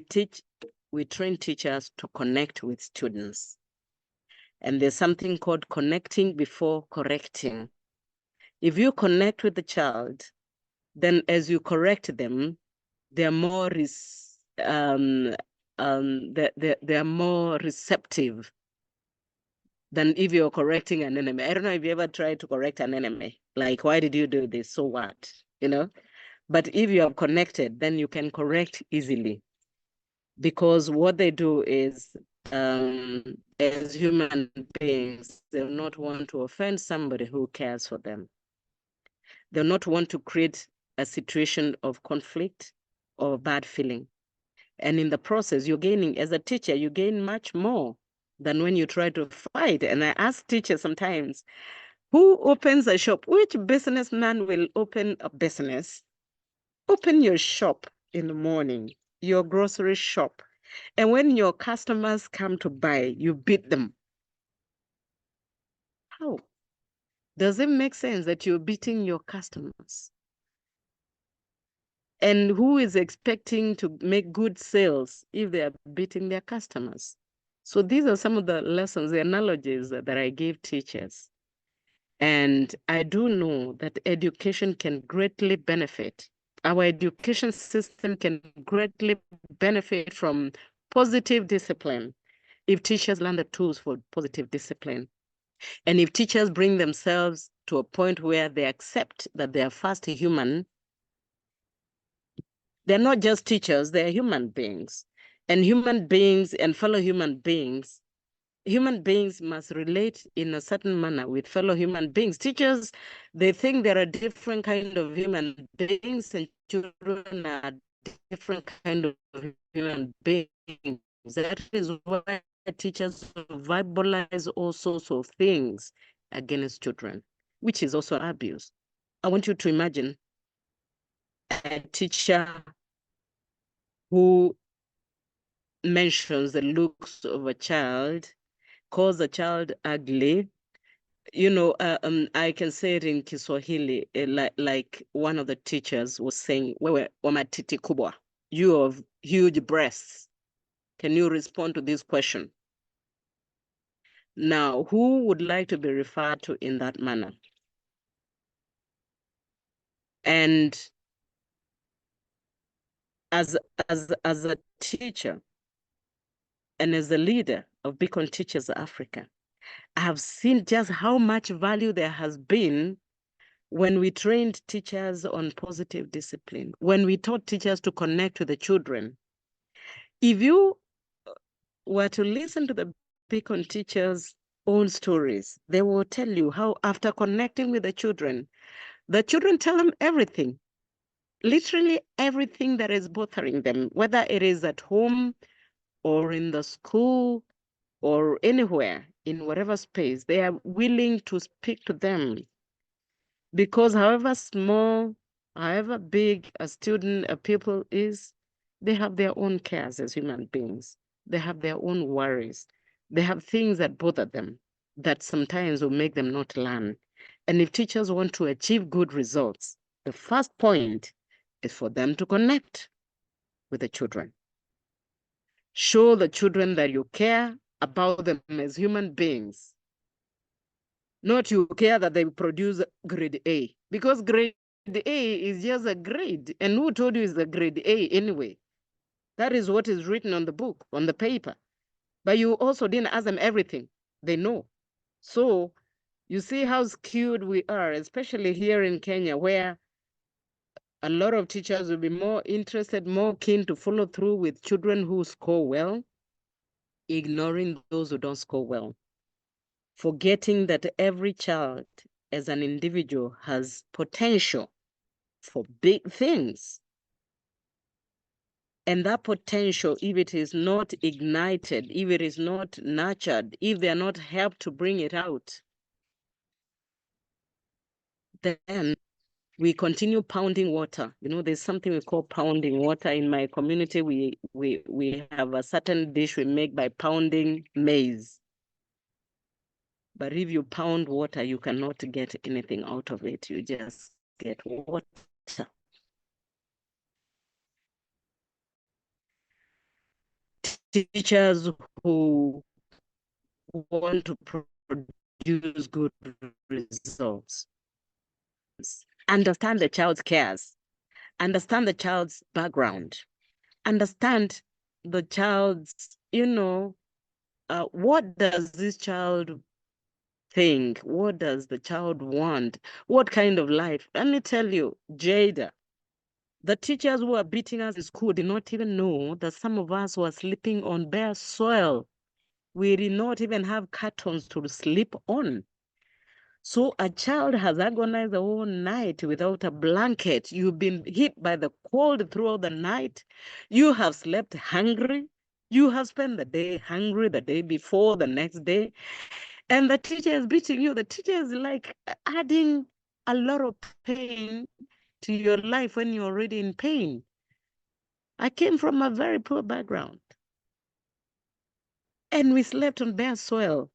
train teachers to connect with students. And there's something called connecting before correcting. If you connect with the child, then as you correct them, they're more they're more receptive than if you're correcting an enemy. I don't know if you ever tried to correct an enemy. Like, why did you do this? So what? But if you have connected, then you can correct easily. Because what they do is, as human beings, they'll not want to offend somebody who cares for them. They'll not want to create a situation of conflict or bad feeling. And in the process, you're gaining, as a teacher, you gain much more than when you try to fight. And I ask teachers sometimes, who opens a shop? Which businessman will open a business? Open your shop in the morning, your grocery shop. And when your customers come to buy, you beat them. How? Does it make sense that you're beating your customers? And who is expecting to make good sales if they are beating their customers? So these are some of the lessons, the analogies that I give teachers. And I do know that education can greatly benefit. Our education system can greatly benefit from positive discipline if teachers learn the tools for positive discipline. And if teachers bring themselves to a point where they accept that they are first human, they're not just teachers, they're human beings. And human beings and fellow human beings must relate in a certain manner with fellow human beings. Teachers, they think there are different kind of human beings, and children are different kind of human beings. That is why teachers verbalize all sorts of things against children, which is also abuse. I want you to imagine a teacher who mentions the looks of a child, calls the child ugly. I can say it in Kiswahili, like one of the teachers was saying, wewe wa matiti kubwa, you have huge breasts. Can you respond to this question? Now, who would like to be referred to in that manner? And as as a teacher and as a leader of Beacon Teachers Africa, I have seen just how much value there has been when we trained teachers on positive discipline, when we taught teachers to connect with the children. If you were to listen to the Beacon teachers' own stories, they will tell you how after connecting with the children tell them everything, literally everything that is bothering them, whether it is at home or in the school or anywhere, in whatever space, they are willing to speak to them. Because however small, however big a student, a pupil is, they have their own cares as human beings. They have their own worries. They have things that bother them that sometimes will make them not learn. And if teachers want to achieve good results, the first point is for them to connect with the children. Show the children that you care about them as human beings, not you care that they produce grade A, because grade A is just a grade. And who told you it's a grade A anyway? That is what is written on the book, on the paper. But you also didn't ask them everything they know. So you see how skewed we are, especially here in Kenya, where a lot of teachers will be more interested, more keen to follow through with children who score well, ignoring those who don't score well, forgetting that every child as an individual has potential for big things. And that potential, if it is not ignited, if it is not nurtured, if they are not helped to bring it out, then we continue pounding water. You know, there's something we call pounding water. In my community, we have a certain dish we make by pounding maize. But if you pound water, you cannot get anything out of it. You just get water. Teachers who want to produce good results understand the child's cares, understand the child's background, understand the child's, what does this child think? What does the child want? What kind of life? Let me tell you, Jada, the teachers who are beating us in school did not even know that some of us were sleeping on bare soil. We did not even have cartons to sleep on. So a child has agonized the whole night without a blanket. You've been hit by the cold throughout the night. You have slept hungry. You have spent the day hungry the day before, the next day. And the teacher is beating you. The teacher is like adding a lot of pain to your life when you're already in pain. I came from a very poor background. And we slept on bare soil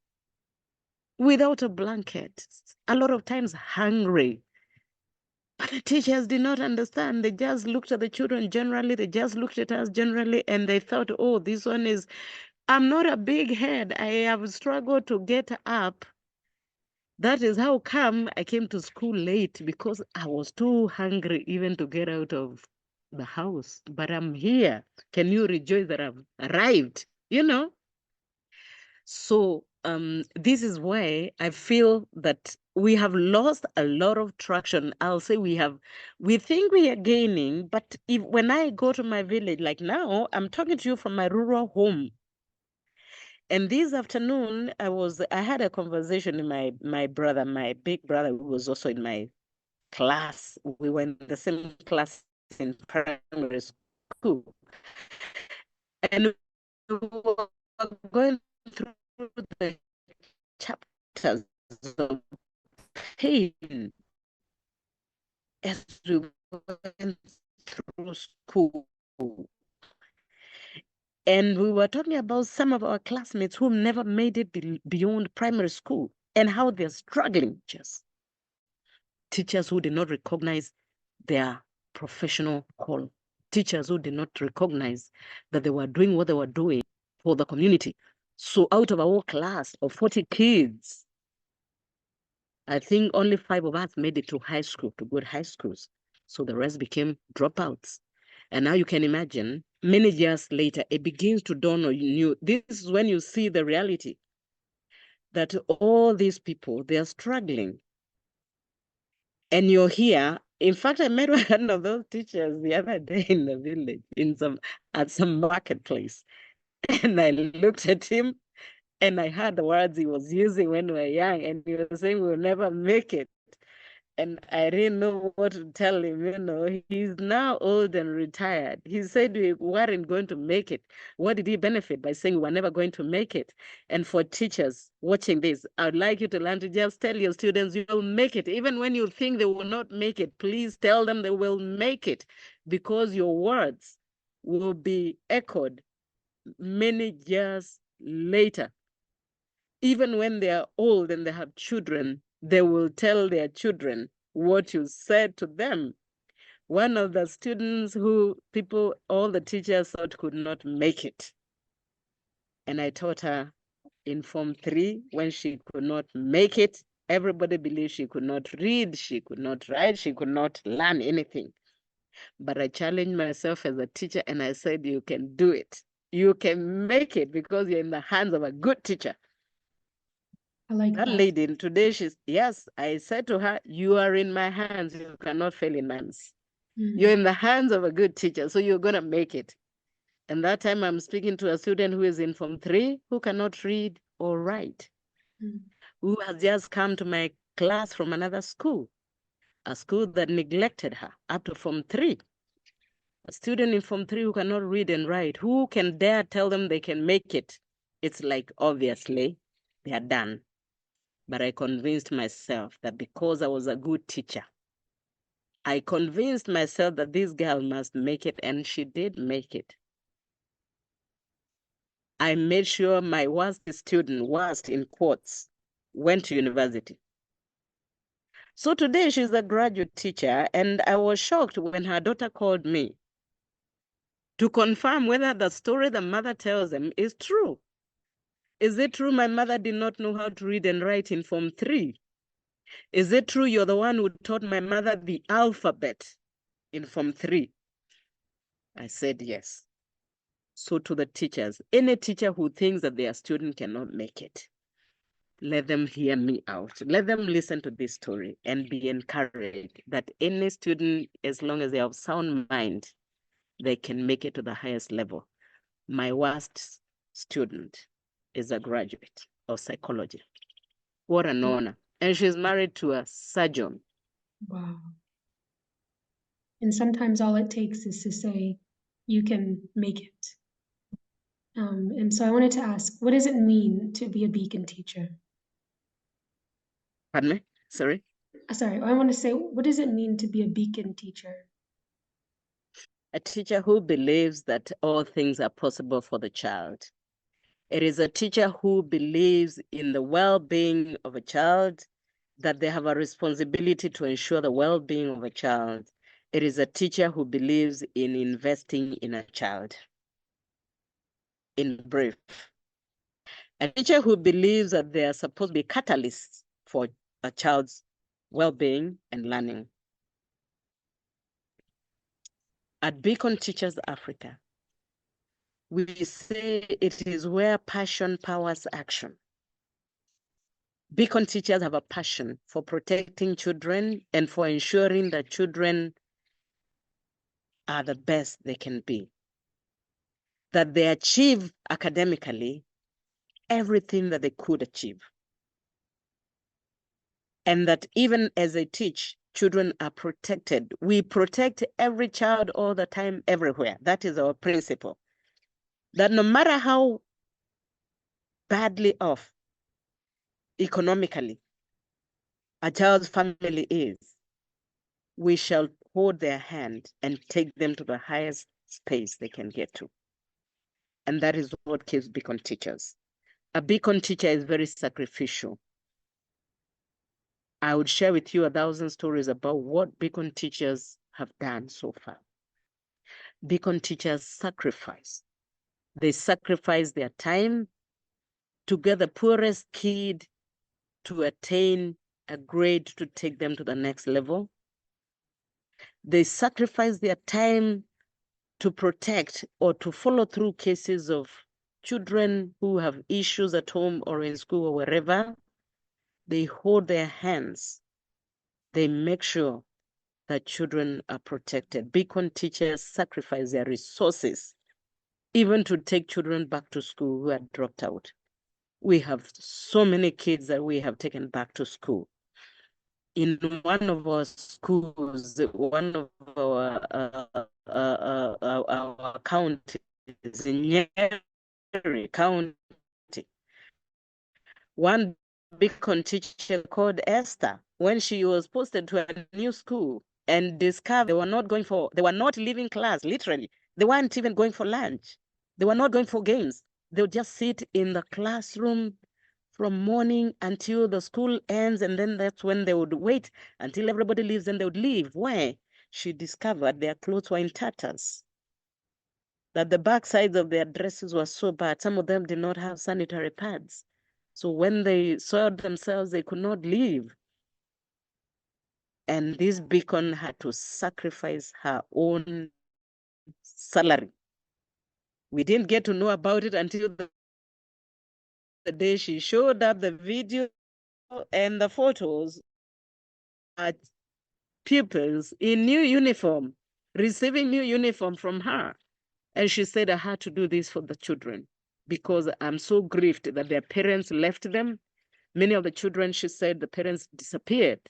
without a blanket, a lot of times hungry. But the teachers did not understand. They just looked at the children generally. They just looked at us generally, and they thought, oh, this one is, I'm not a big head. I have struggled to get up. That is how come I came to school late, because I was too hungry even to get out of the house. But I'm here. Can you rejoice that I've arrived? So this is why I feel that we have lost a lot of traction. I'll say we think we are gaining, but when I go to my village, like now, I'm talking to you from my rural home. And this afternoon, I had a conversation with my brother, my big brother, who was also in my class. We were in the same class in primary school. And we were going through the chapters of pain as we went through school. And we were talking about some of our classmates who never made it beyond primary school and how they're struggling. Just teachers who did not recognize their professional call, teachers who did not recognize that they were doing what they were doing for the community. So out of our class of 40 kids, I think only 5 of us made it to high school, to good high schools. So the rest became dropouts. And now you can imagine, many years later, it begins to dawn on you. This is when you see the reality that all these people, they are struggling. And you're here. In fact, I met one of those teachers the other day in the village, at some marketplace. And I looked at him and I heard the words he was using when we were young, and he was saying we'll never make it. And I didn't know what to tell him. He's now old and retired. He said we weren't going to make it. What did he benefit by saying we were never going to make it? And for teachers watching this, I'd like you to learn to just tell your students you'll make it. Even when you think they will not make it, please tell them they will make it, because your words will be echoed many years later. Even when they are old and they have children, they will tell their children what you said to them. One of the students all the teachers thought could not make it. And I taught her in Form 3 when she could not make it. Everybody believed she could not read, she could not write, she could not learn anything. But I challenged myself as a teacher and I said, you can do it. You can make it because you're in the hands of a good teacher. I like That that. lady, today yes, I said to her, you are in my hands. You cannot fail in my hands. You're in the hands of a good teacher, so you're going to make it. And that time I'm speaking to a student who is in Form 3, who cannot read or write, who has just come to my class from another school, a school that neglected her up to Form 3. A student in Form 3 who cannot read and write, who can dare tell them they can make it? It's like, obviously, they are done. But I convinced myself that because I was a good teacher, I convinced myself that this girl must make it, and she did make it. I made sure my worst student, worst in quotes, went to university. So today she's a graduate teacher, and I was shocked when her daughter called me to confirm whether the story the mother tells them is true. Is it true my mother did not know how to read and write in Form 3? Is it true you're the one who taught my mother the alphabet in Form 3? I said yes. So to the teachers, any teacher who thinks that their student cannot make it, let them hear me out. Let them listen to this story and be encouraged that any student, as long as they have sound mind, they can make it to the highest level. My worst student is a graduate of psychology. What an honor. And she's married to a surgeon. Wow. And sometimes all it takes is to say, you can make it. And so I wanted to ask, what does it mean to be a beacon teacher? Pardon me? Sorry? Sorry, I want to say, what does it mean to be a beacon teacher? A teacher who believes that all things are possible for the child. It is a teacher who believes in the well-being of a child, that they have a responsibility to ensure the well-being of a child. It is a teacher who believes in investing in a child. In brief, a teacher who believes that they are supposed to be catalysts for a child's well-being and learning. At Beacon Teachers Africa, we say it is where passion powers action. Beacon teachers have a passion for protecting children and for ensuring that children are the best they can be, that they achieve academically everything that they could achieve, and that even as they teach, children are protected. We protect every child all the time, everywhere. That is our principle. That no matter how badly off economically a child's family is, we shall hold their hand and take them to the highest space they can get to. And that is what keeps Beacon teachers. A Beacon teacher is very sacrificial. I would share with you 1,000 stories about what Beacon teachers have done so far. Beacon teachers sacrifice. They sacrifice their time to get the poorest kid to attain a grade to take them to the next level. They sacrifice their time to protect or to follow through cases of children who have issues at home or in school or wherever. They hold their hands. They make sure that children are protected. Beacon teachers sacrifice their resources even to take children back to school who had dropped out. We have so many kids that we have taken back to school. In one of our schools, one of our counties in Nyeri County, one Beacon teacher called Esther, when she was posted to a new school and discovered they were not leaving class, literally. They weren't even going for lunch. They were not going for games. They would just sit in the classroom from morning until the school ends, and then that's when they would wait until everybody leaves and they would leave. Why? She discovered their clothes were in tatters, that the back sides of their dresses were so bad. Some of them did not have sanitary pads. So when they soiled themselves, they could not leave. And this Beacon had to sacrifice her own salary. We didn't get to know about it until the day she showed up, the video and the photos at pupils in new uniform, receiving new uniform from her. And she said, I had to do this for the children because I'm so grieved that their parents left them. Many of the children, she said, the parents disappeared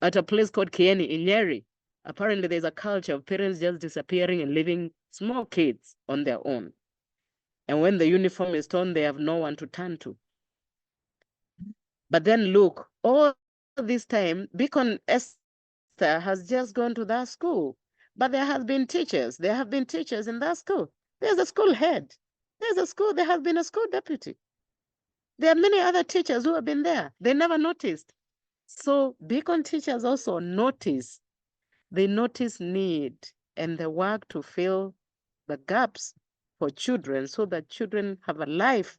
at a place called Kieni in Nyeri. Apparently, there's a culture of parents just disappearing and leaving small kids on their own. And when the uniform is torn, they have no one to turn to. But then look, all this time, Beacon Esther has just gone to that school. But there have been teachers. There have been teachers in that school. There's a school head. There has been a school deputy. There are many other teachers who have been there. They never noticed. So Beacon teachers also notice. They notice need and they work to fill the gaps for children so that children have a life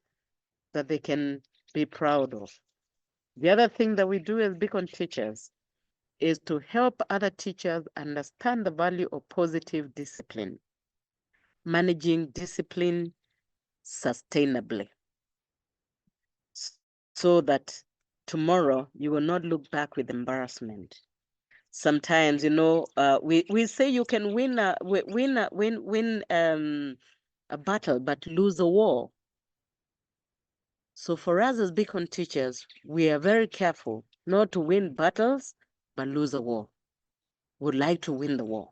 that they can be proud of. The other thing that we do as Beacon teachers is to help other teachers understand the value of positive discipline, managing discipline sustainably, so that tomorrow you will not look back with embarrassment. Sometimes, we say you can win a battle, but lose a war. So for us as Beacon teachers, we are very careful not to win battles, but lose a war. We'd like to win the war.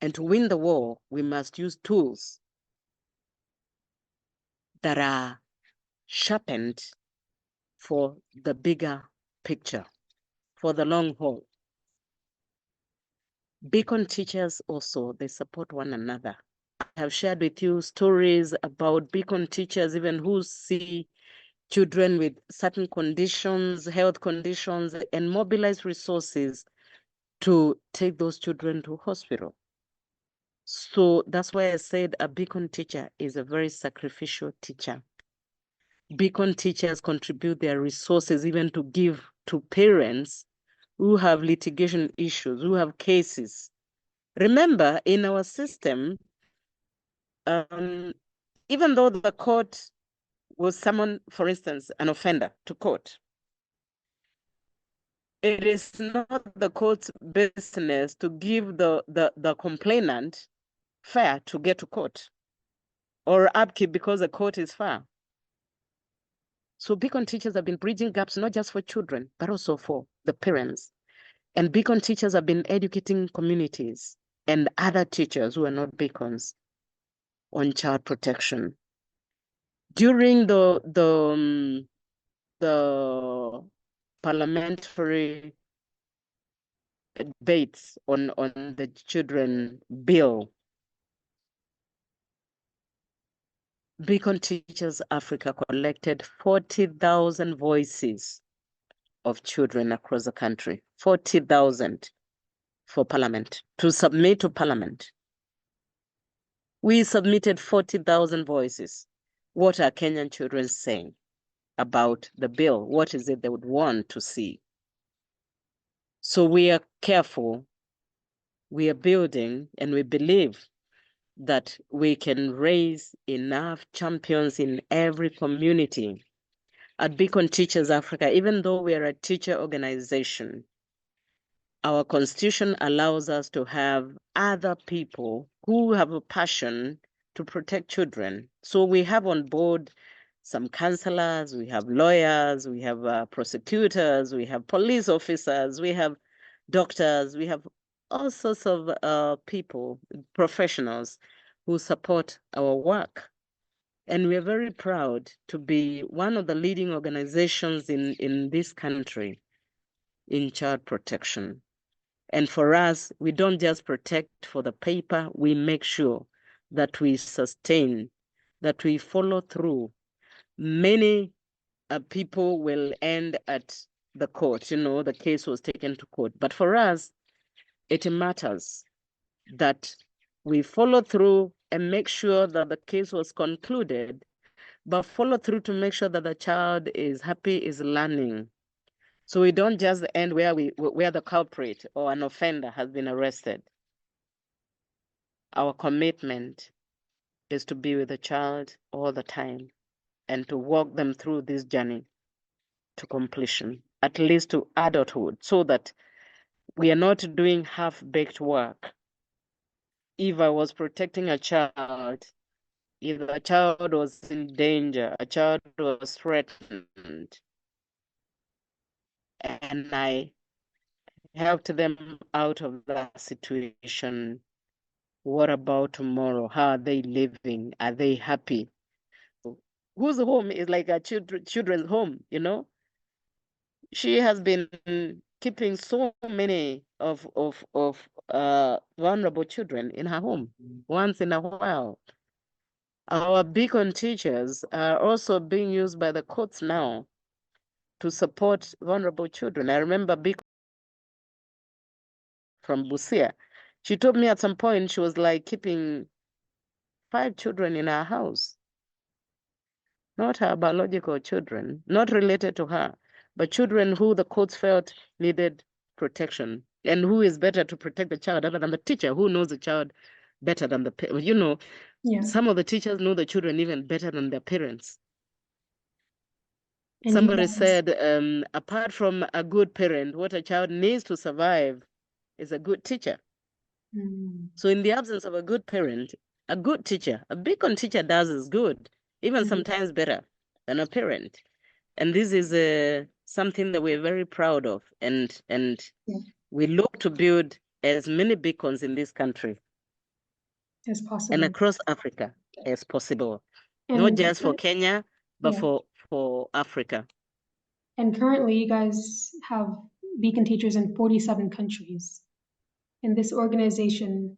And to win the war, we must use tools that are sharpened for the bigger picture, for the long haul. Beacon teachers also, they support one another. I have shared with you stories about Beacon teachers, even who see children with certain conditions, health conditions, and mobilize resources to take those children to hospital. So that's why I said a Beacon teacher is a very sacrificial teacher. Beacon teachers contribute their resources even to give to parents who have litigation issues, who have cases. Remember, in our system, even though the court will summon, for instance, an offender to court, it is not the court's business to give the complainant fare to get to court or upkeep because the court is far. So Beacon teachers have been bridging gaps, not just for children, but also for the parents. And Beacon teachers have been educating communities and other teachers who are not Beacons on child protection. During the parliamentary debates on the children bill, Beacon Teachers Africa collected 40,000 voices of children across the country, 40,000 for Parliament, to submit to Parliament. We submitted 40,000 voices. What are Kenyan children saying about the bill? What is it they would want to see? So we are careful, we are building, and we believe that we can raise enough champions in every community. At Beacon Teachers Africa, even though we are a teacher organization, our constitution allows us to have other people who have a passion to protect children. So we have on board some counselors, we have lawyers, we have prosecutors, we have police officers, we have doctors, we have all sorts of people, professionals who support our work. And we're very proud to be one of the leading organizations in this country in child protection. And for us, we don't just protect for the paper, we make sure that we sustain, that we follow through. Many people will end at the court, the case was taken to court. But for us, it matters that we follow through and make sure that the case was concluded, but follow through to make sure that the child is happy, is learning. So we don't just end where the culprit or an offender has been arrested. Our commitment is to be with the child all the time and to walk them through this journey to completion, at least to adulthood, so that we are not doing half-baked work. If I was protecting a child, if a child was in danger, a child was threatened, and I helped them out of that situation, what about tomorrow? How are they living? Are they happy? Whose home is like a children's home, She has been keeping so many of vulnerable children in her home once in a while. Our beacon teachers are also being used by the courts now to support vulnerable children. I remember Beacon from Busia. She told me at some point she was like keeping 5 children in her house, not her biological children, not related to her, but children who the courts felt needed protection. And who is better to protect the child other than the teacher who knows the child better than the parent? Yeah. Some of the teachers know the children even better than their parents. And you Somebody guys, said, apart from a good parent, what a child needs to survive is a good teacher. So in the absence of a good parent, a good teacher, a beacon teacher does is good, even sometimes better than a parent. And this is something that we're very proud of. And Yeah. we look to build as many beacons in this country as and possible. across Africa as possible. And Not just for Kenya, but yeah. for Africa. And currently, you guys have beacon teachers in 47 countries. And this organization,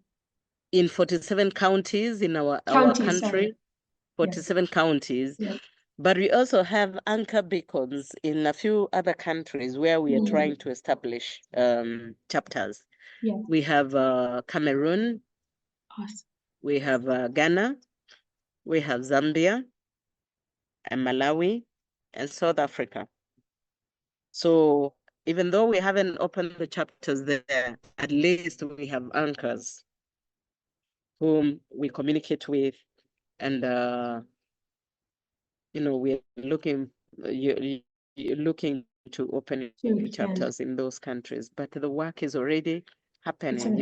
In 47 counties in our counties, country, sorry. 47 counties. Yeah. But we also have anchor beacons in a few other countries where we are trying to establish chapters. Yeah. We have Cameroon, Awesome. we have Ghana, we have Zambia, and Malawi, and South Africa. So even though we haven't opened the chapters there, at least we have anchors whom we communicate with, and we're looking to open chapters in those countries. But the work is already happening,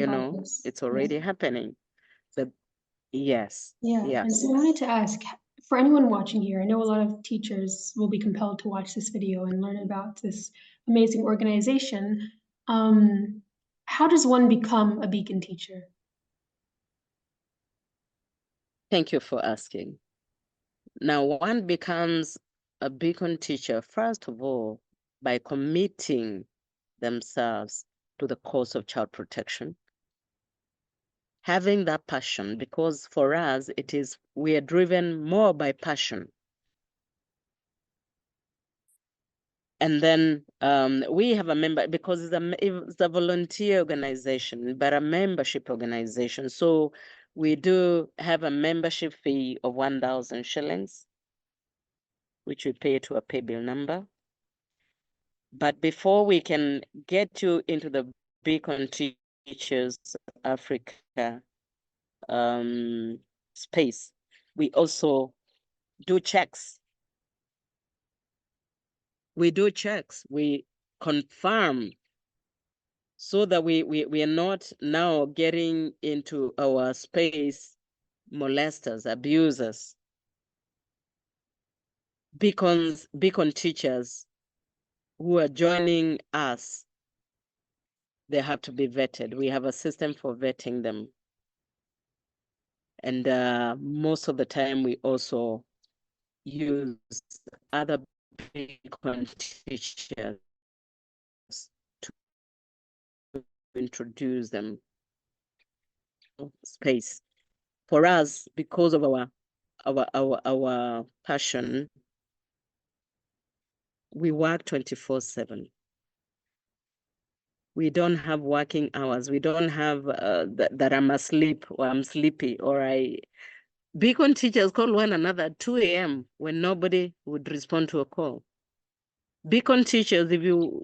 it's already happening. Yes. Yeah. Yes. And so I wanted to ask, for anyone watching here, I know a lot of teachers will be compelled to watch this video and learn about this amazing organization. How does one become a beacon teacher? Thank you for asking. Now, one becomes a beacon teacher, first of all, by committing themselves to the cause of child protection. Having that passion, because for us, we are driven more by passion. And then we have a member, because it's a volunteer organization, but a membership organization. So we do have a membership fee of 1,000 shillings, which we pay to a pay bill number. But before we can get you into the Beacon Teachers Africa space. We also do checks. We do checks. We confirm so that we are not now getting into our space molesters, abusers. Beacon teachers who are joining us, they have to be vetted. We have a system for vetting them. And most of the time, we also use other Beacon teachers to introduce them space. For us, because of our passion, we work 24/7. We don't have working hours. We don't have that I'm asleep or I'm sleepy or I. Beacon teachers call one another at 2 a.m. when nobody would respond to a call. Beacon teachers, if you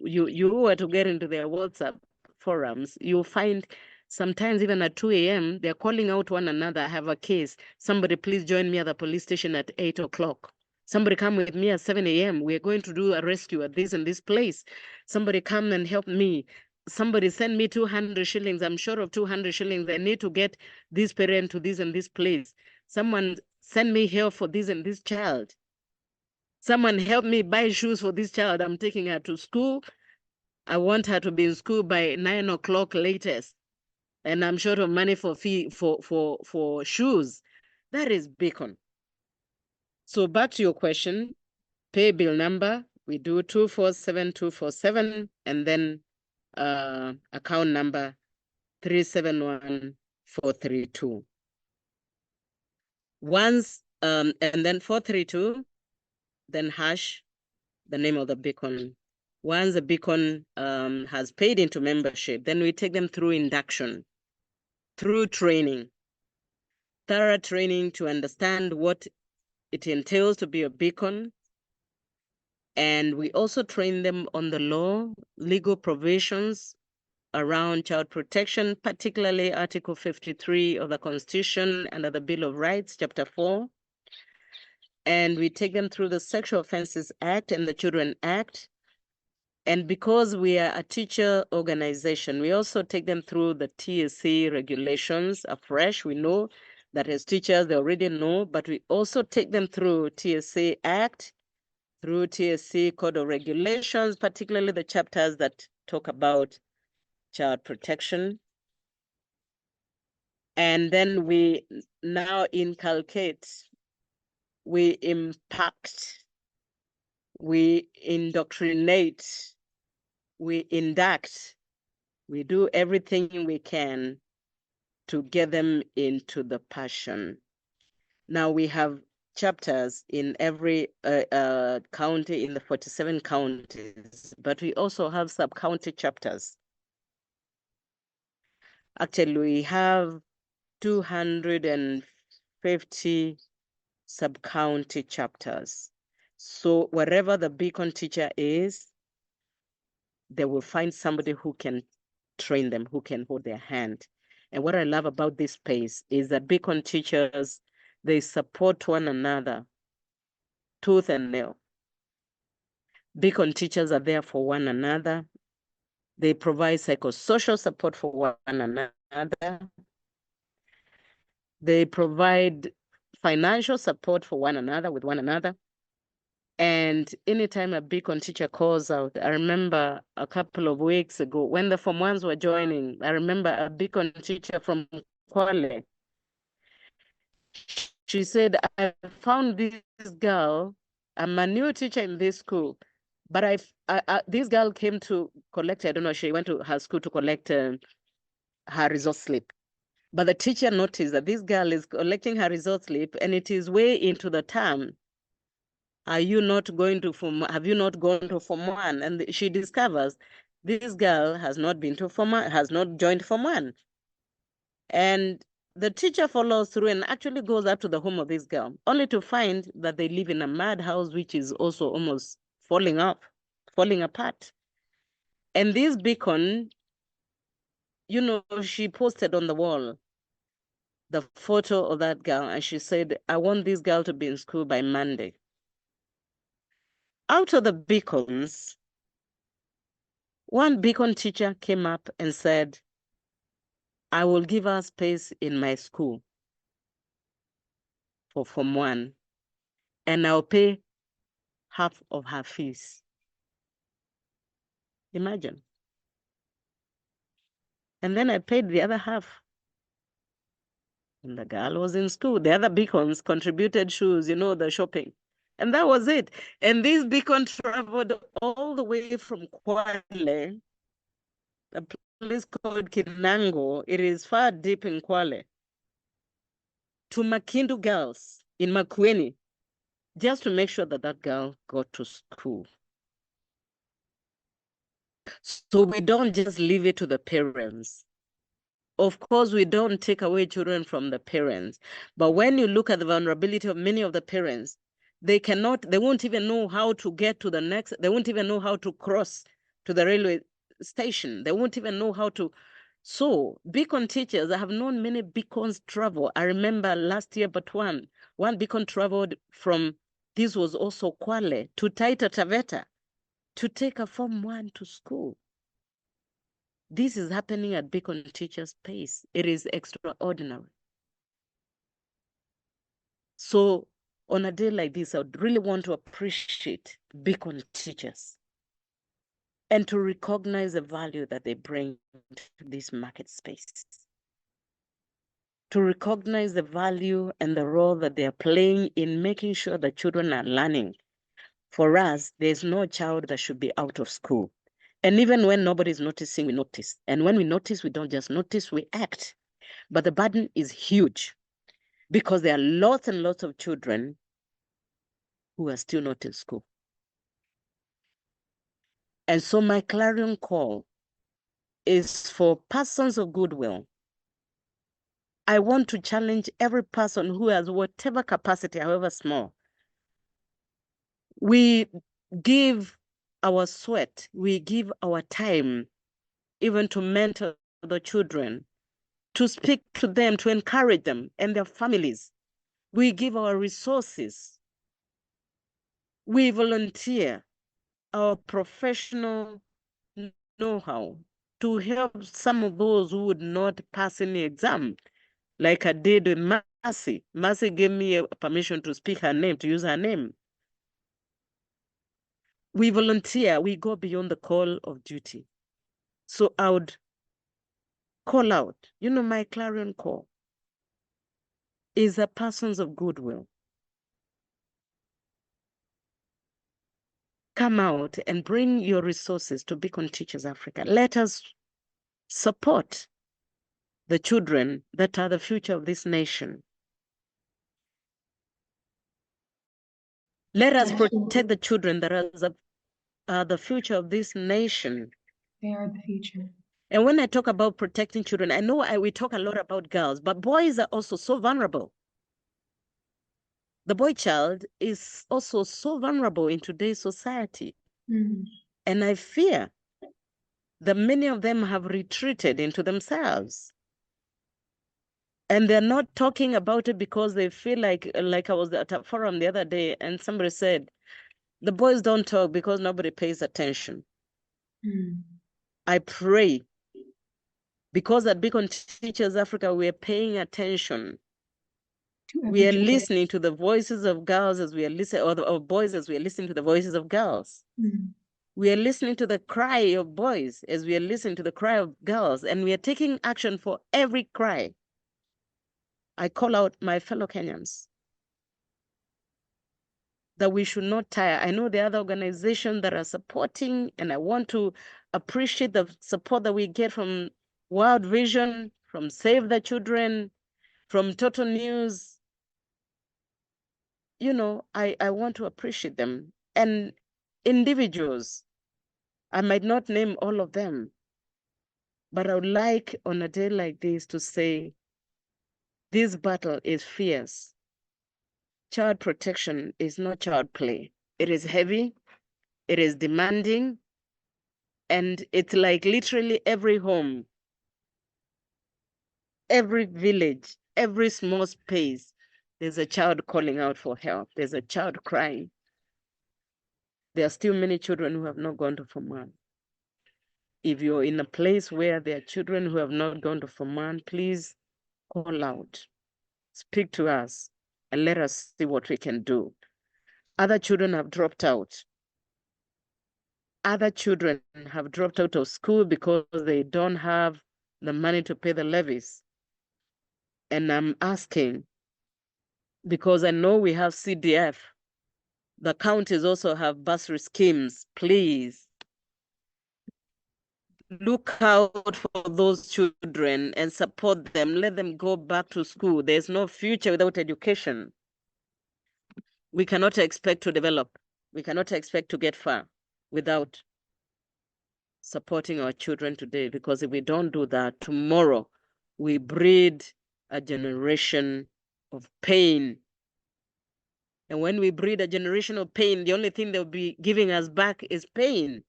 were to get into their WhatsApp forums, you'll find sometimes even at 2 a.m., they're calling out one another. I have a case. Somebody please join me at the police station at 8 o'clock. Somebody come with me at 7 a.m. We're going to do a rescue at this and this place. Somebody come and help me. Somebody send me 200 shillings. I'm short of 200 shillings. I need to get this parent to this and this place. Someone send me help for this and this child. Someone help me buy shoes for this child. I'm taking her to school. I want her to be in school by 9 o'clock latest. And I'm short of money for fee for shoes. That is Beacon. So back to your question, pay bill number, we do 247247 and then account number 371432. Once and then 432, then hash the name of the Beacon. Once the Beacon has paid into membership, then we take them through induction, through training, thorough training to understand what it entails to be a Beacon. And we also train them on the law, legal provisions around child protection, particularly Article 53 of the Constitution under the Bill of Rights, Chapter 4. And we take them through the Sexual Offences Act and the Children Act. And because we are a teacher organization, we also take them through the TSC regulations afresh. We know that as teachers, they already know, but we also take them through TSC Act, through TSC Code of Regulations, particularly the chapters that talk about child protection. And then we now inculcate, we impact, we indoctrinate, we induct, we do everything we can to get them into the passion. Now we have chapters in every county, in the 47 counties, but we also have sub-county chapters. Actually, we have 250 sub-county chapters. So wherever the Beacon teacher is, they will find somebody who can train them, who can hold their hand. And what I love about this space is that Beacon teachers, they support one another, tooth and nail. Beacon teachers are there for one another. They provide psychosocial support for one another. They provide financial support for one another, with one another. And anytime a Beacon teacher calls out, I remember a couple of weeks ago when the Form 1s were joining, I remember a Beacon teacher from Kwale. She said, I found this girl, I'm a new teacher in this school, but this girl came to collect, I don't know, she went to her school to collect her result slip. But the teacher noticed that this girl is collecting her result slip and it is way into the term. Are you not going to have you not gone to Form 1? And she discovers this girl has not been to Form 1, has not joined Form 1. And the teacher follows through and actually goes up to the home of this girl, only to find that they live in a mad house, which is also almost falling apart. And this Beacon, she posted on the wall the photo of that girl, and she said, I want this girl to be in school by Monday. Out of the beacons, one beacon teacher came up and said, I will give her space in my school for Form 1, and I'll pay half of her fees. Imagine. And then I paid the other half. And the girl was in school. The other beacons contributed shoes, the shopping. And that was it. And this beacon traveled all the way from Kwale, a place called Kinango. It is far deep in Kwale, to Makindu girls in Makueni, just to make sure that that girl got to school. So we don't just leave it to the parents. Of course, we don't take away children from the parents. But when you look at the vulnerability of many of the parents, they won't even know how to get to the next, they won't even know how to cross to the railway station. They won't even know how to. So beacon teachers, I have known many beacons travel. I remember last year, but one beacon traveled from, this was also Kwale, to Taita Taveta to take a Form 1 to school. This is happening at Beacon Teachers' Pace. It is extraordinary. So on a day like this, I would really want to appreciate Beacon teachers and to recognize the value that they bring to this market space. To recognize the value and the role that they are playing in making sure that children are learning. For us, there's no child that should be out of school. And even when nobody's noticing, we notice. And when we notice, we don't just notice, we act. But the burden is huge because there are lots and lots of children who are still not in school. And so my clarion call is for persons of goodwill. I want to challenge every person who has whatever capacity, however small. We give our sweat, we give our time, even to mentor the children, to speak to them, to encourage them and their families. We give our resources. We volunteer our professional know-how to help some of those who would not pass any exam, like I did with Mercy. Mercy gave me a permission to speak her name, to use her name. We volunteer, we go beyond the call of duty. So I would call out, my clarion call is a persons of goodwill. Come out and bring your resources to Beacon Teachers Africa. Let us support the children that are the future of this nation. Let us protect the children that are the future of this nation. They are the future. And when I talk about protecting children, I know we talk a lot about girls, but boys are also so vulnerable. The boy child is also so vulnerable in today's society. Mm. And I fear that many of them have retreated into themselves. And they're not talking about it because they feel like I was at a forum the other day and somebody said, the boys don't talk because nobody pays attention. Mm. I pray, because at Beacon Teachers Africa, we are paying attention. We are listening to the voices of girls as we are listening, or boys as we are listening to the voices of girls. Mm. We are listening to the cry of boys as we are listening to the cry of girls, and we are taking action for every cry. I call out my fellow Kenyans that we should not tire. I know there are other organizations that are supporting, and I want to appreciate the support that we get from World Vision, from Save the Children, from Total News. I want to appreciate them. And individuals, I might not name all of them, but I would like on a day like this to say, this battle is fierce. Child protection is not child play. It is heavy, it is demanding, and it's like literally every home, every village, every small space, there's a child calling out for help. There's a child crying. There are still many children who have not gone to Form 1. If you're in a place where there are children who have not gone to Form 1, please call out, speak to us, and let us see what we can do. Other children have dropped out. Other children have dropped out of school because they don't have the money to pay the levies. And I'm asking, because I know we have CDF, the counties also have bursary schemes. Please look out for those children and support them. Let them go back to school. There's no future without education. We cannot expect to develop. We cannot expect to get far without supporting our children today, because if we don't do that, tomorrow we breed a generation of pain. And when we breed a generation of pain, the only thing they'll be giving us back is pain.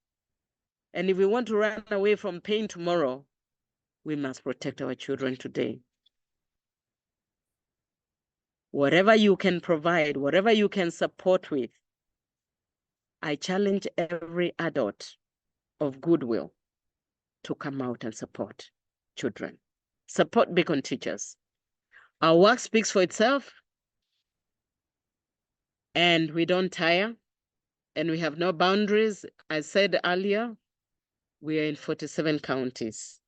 And if we want to run away from pain tomorrow, we must protect our children today. Whatever you can provide, whatever you can support with, I challenge every adult of goodwill to come out and support children. Support Beacon teachers. Our work speaks for itself, and we don't tire, and we have no boundaries. I said earlier, we are in 47 counties.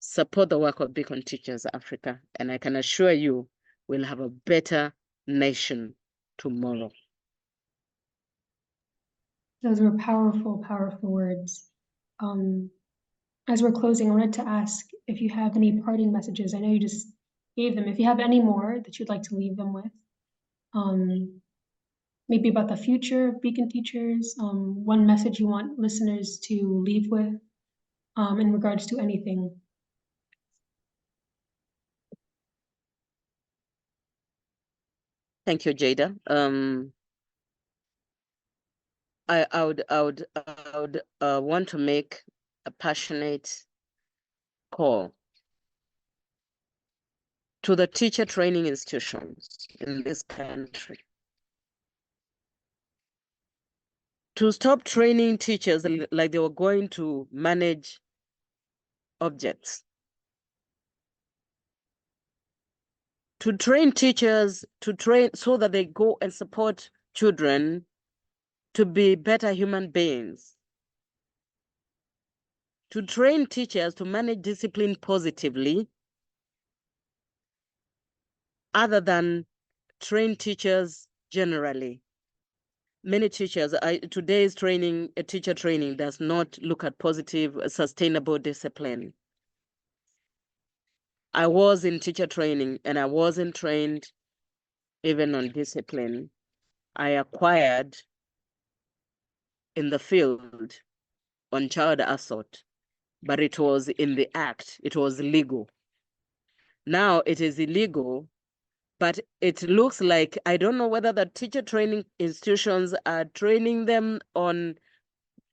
Support the work of Beacon Teachers Africa, and I can assure you we'll have a better nation tomorrow. Those were powerful, powerful words. As we're closing, I wanted to ask if you have any parting messages. I know you just gave them. If you have any more that you'd like to leave them with, maybe about the future of Beacon Teachers, one message you want listeners to leave with in regards to anything. Thank you, Jada. I would want to make a passionate call to the teacher training institutions in this country to stop training teachers like they were going to manage objects. To train teachers, so that they go and support children to be better human beings. To train teachers to manage discipline positively, other than train teachers generally. Many teachers, today's training, teacher training does not look at positive, sustainable discipline. I was in teacher training and I wasn't trained even on discipline. I acquired in the field on child assault, but it was in the act, it was legal. Now it is illegal, but it looks like, I don't know whether the teacher training institutions are training them on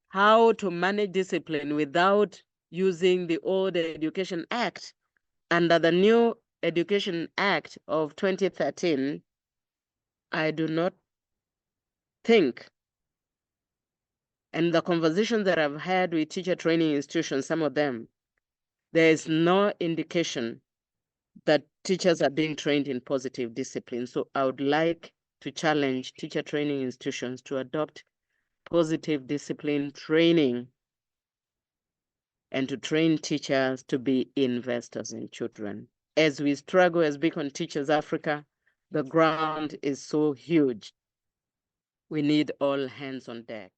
how to manage discipline without using the old Education Act. Under the new Education Act of 2013, I do not think, and the conversations that I've had with teacher training institutions, some of them, there is no indication that teachers are being trained in positive discipline. So I would like to challenge teacher training institutions to adopt positive discipline training and to train teachers to be investors in children. As we struggle as Beacon Teachers Africa, the ground is so huge. We need all hands on deck.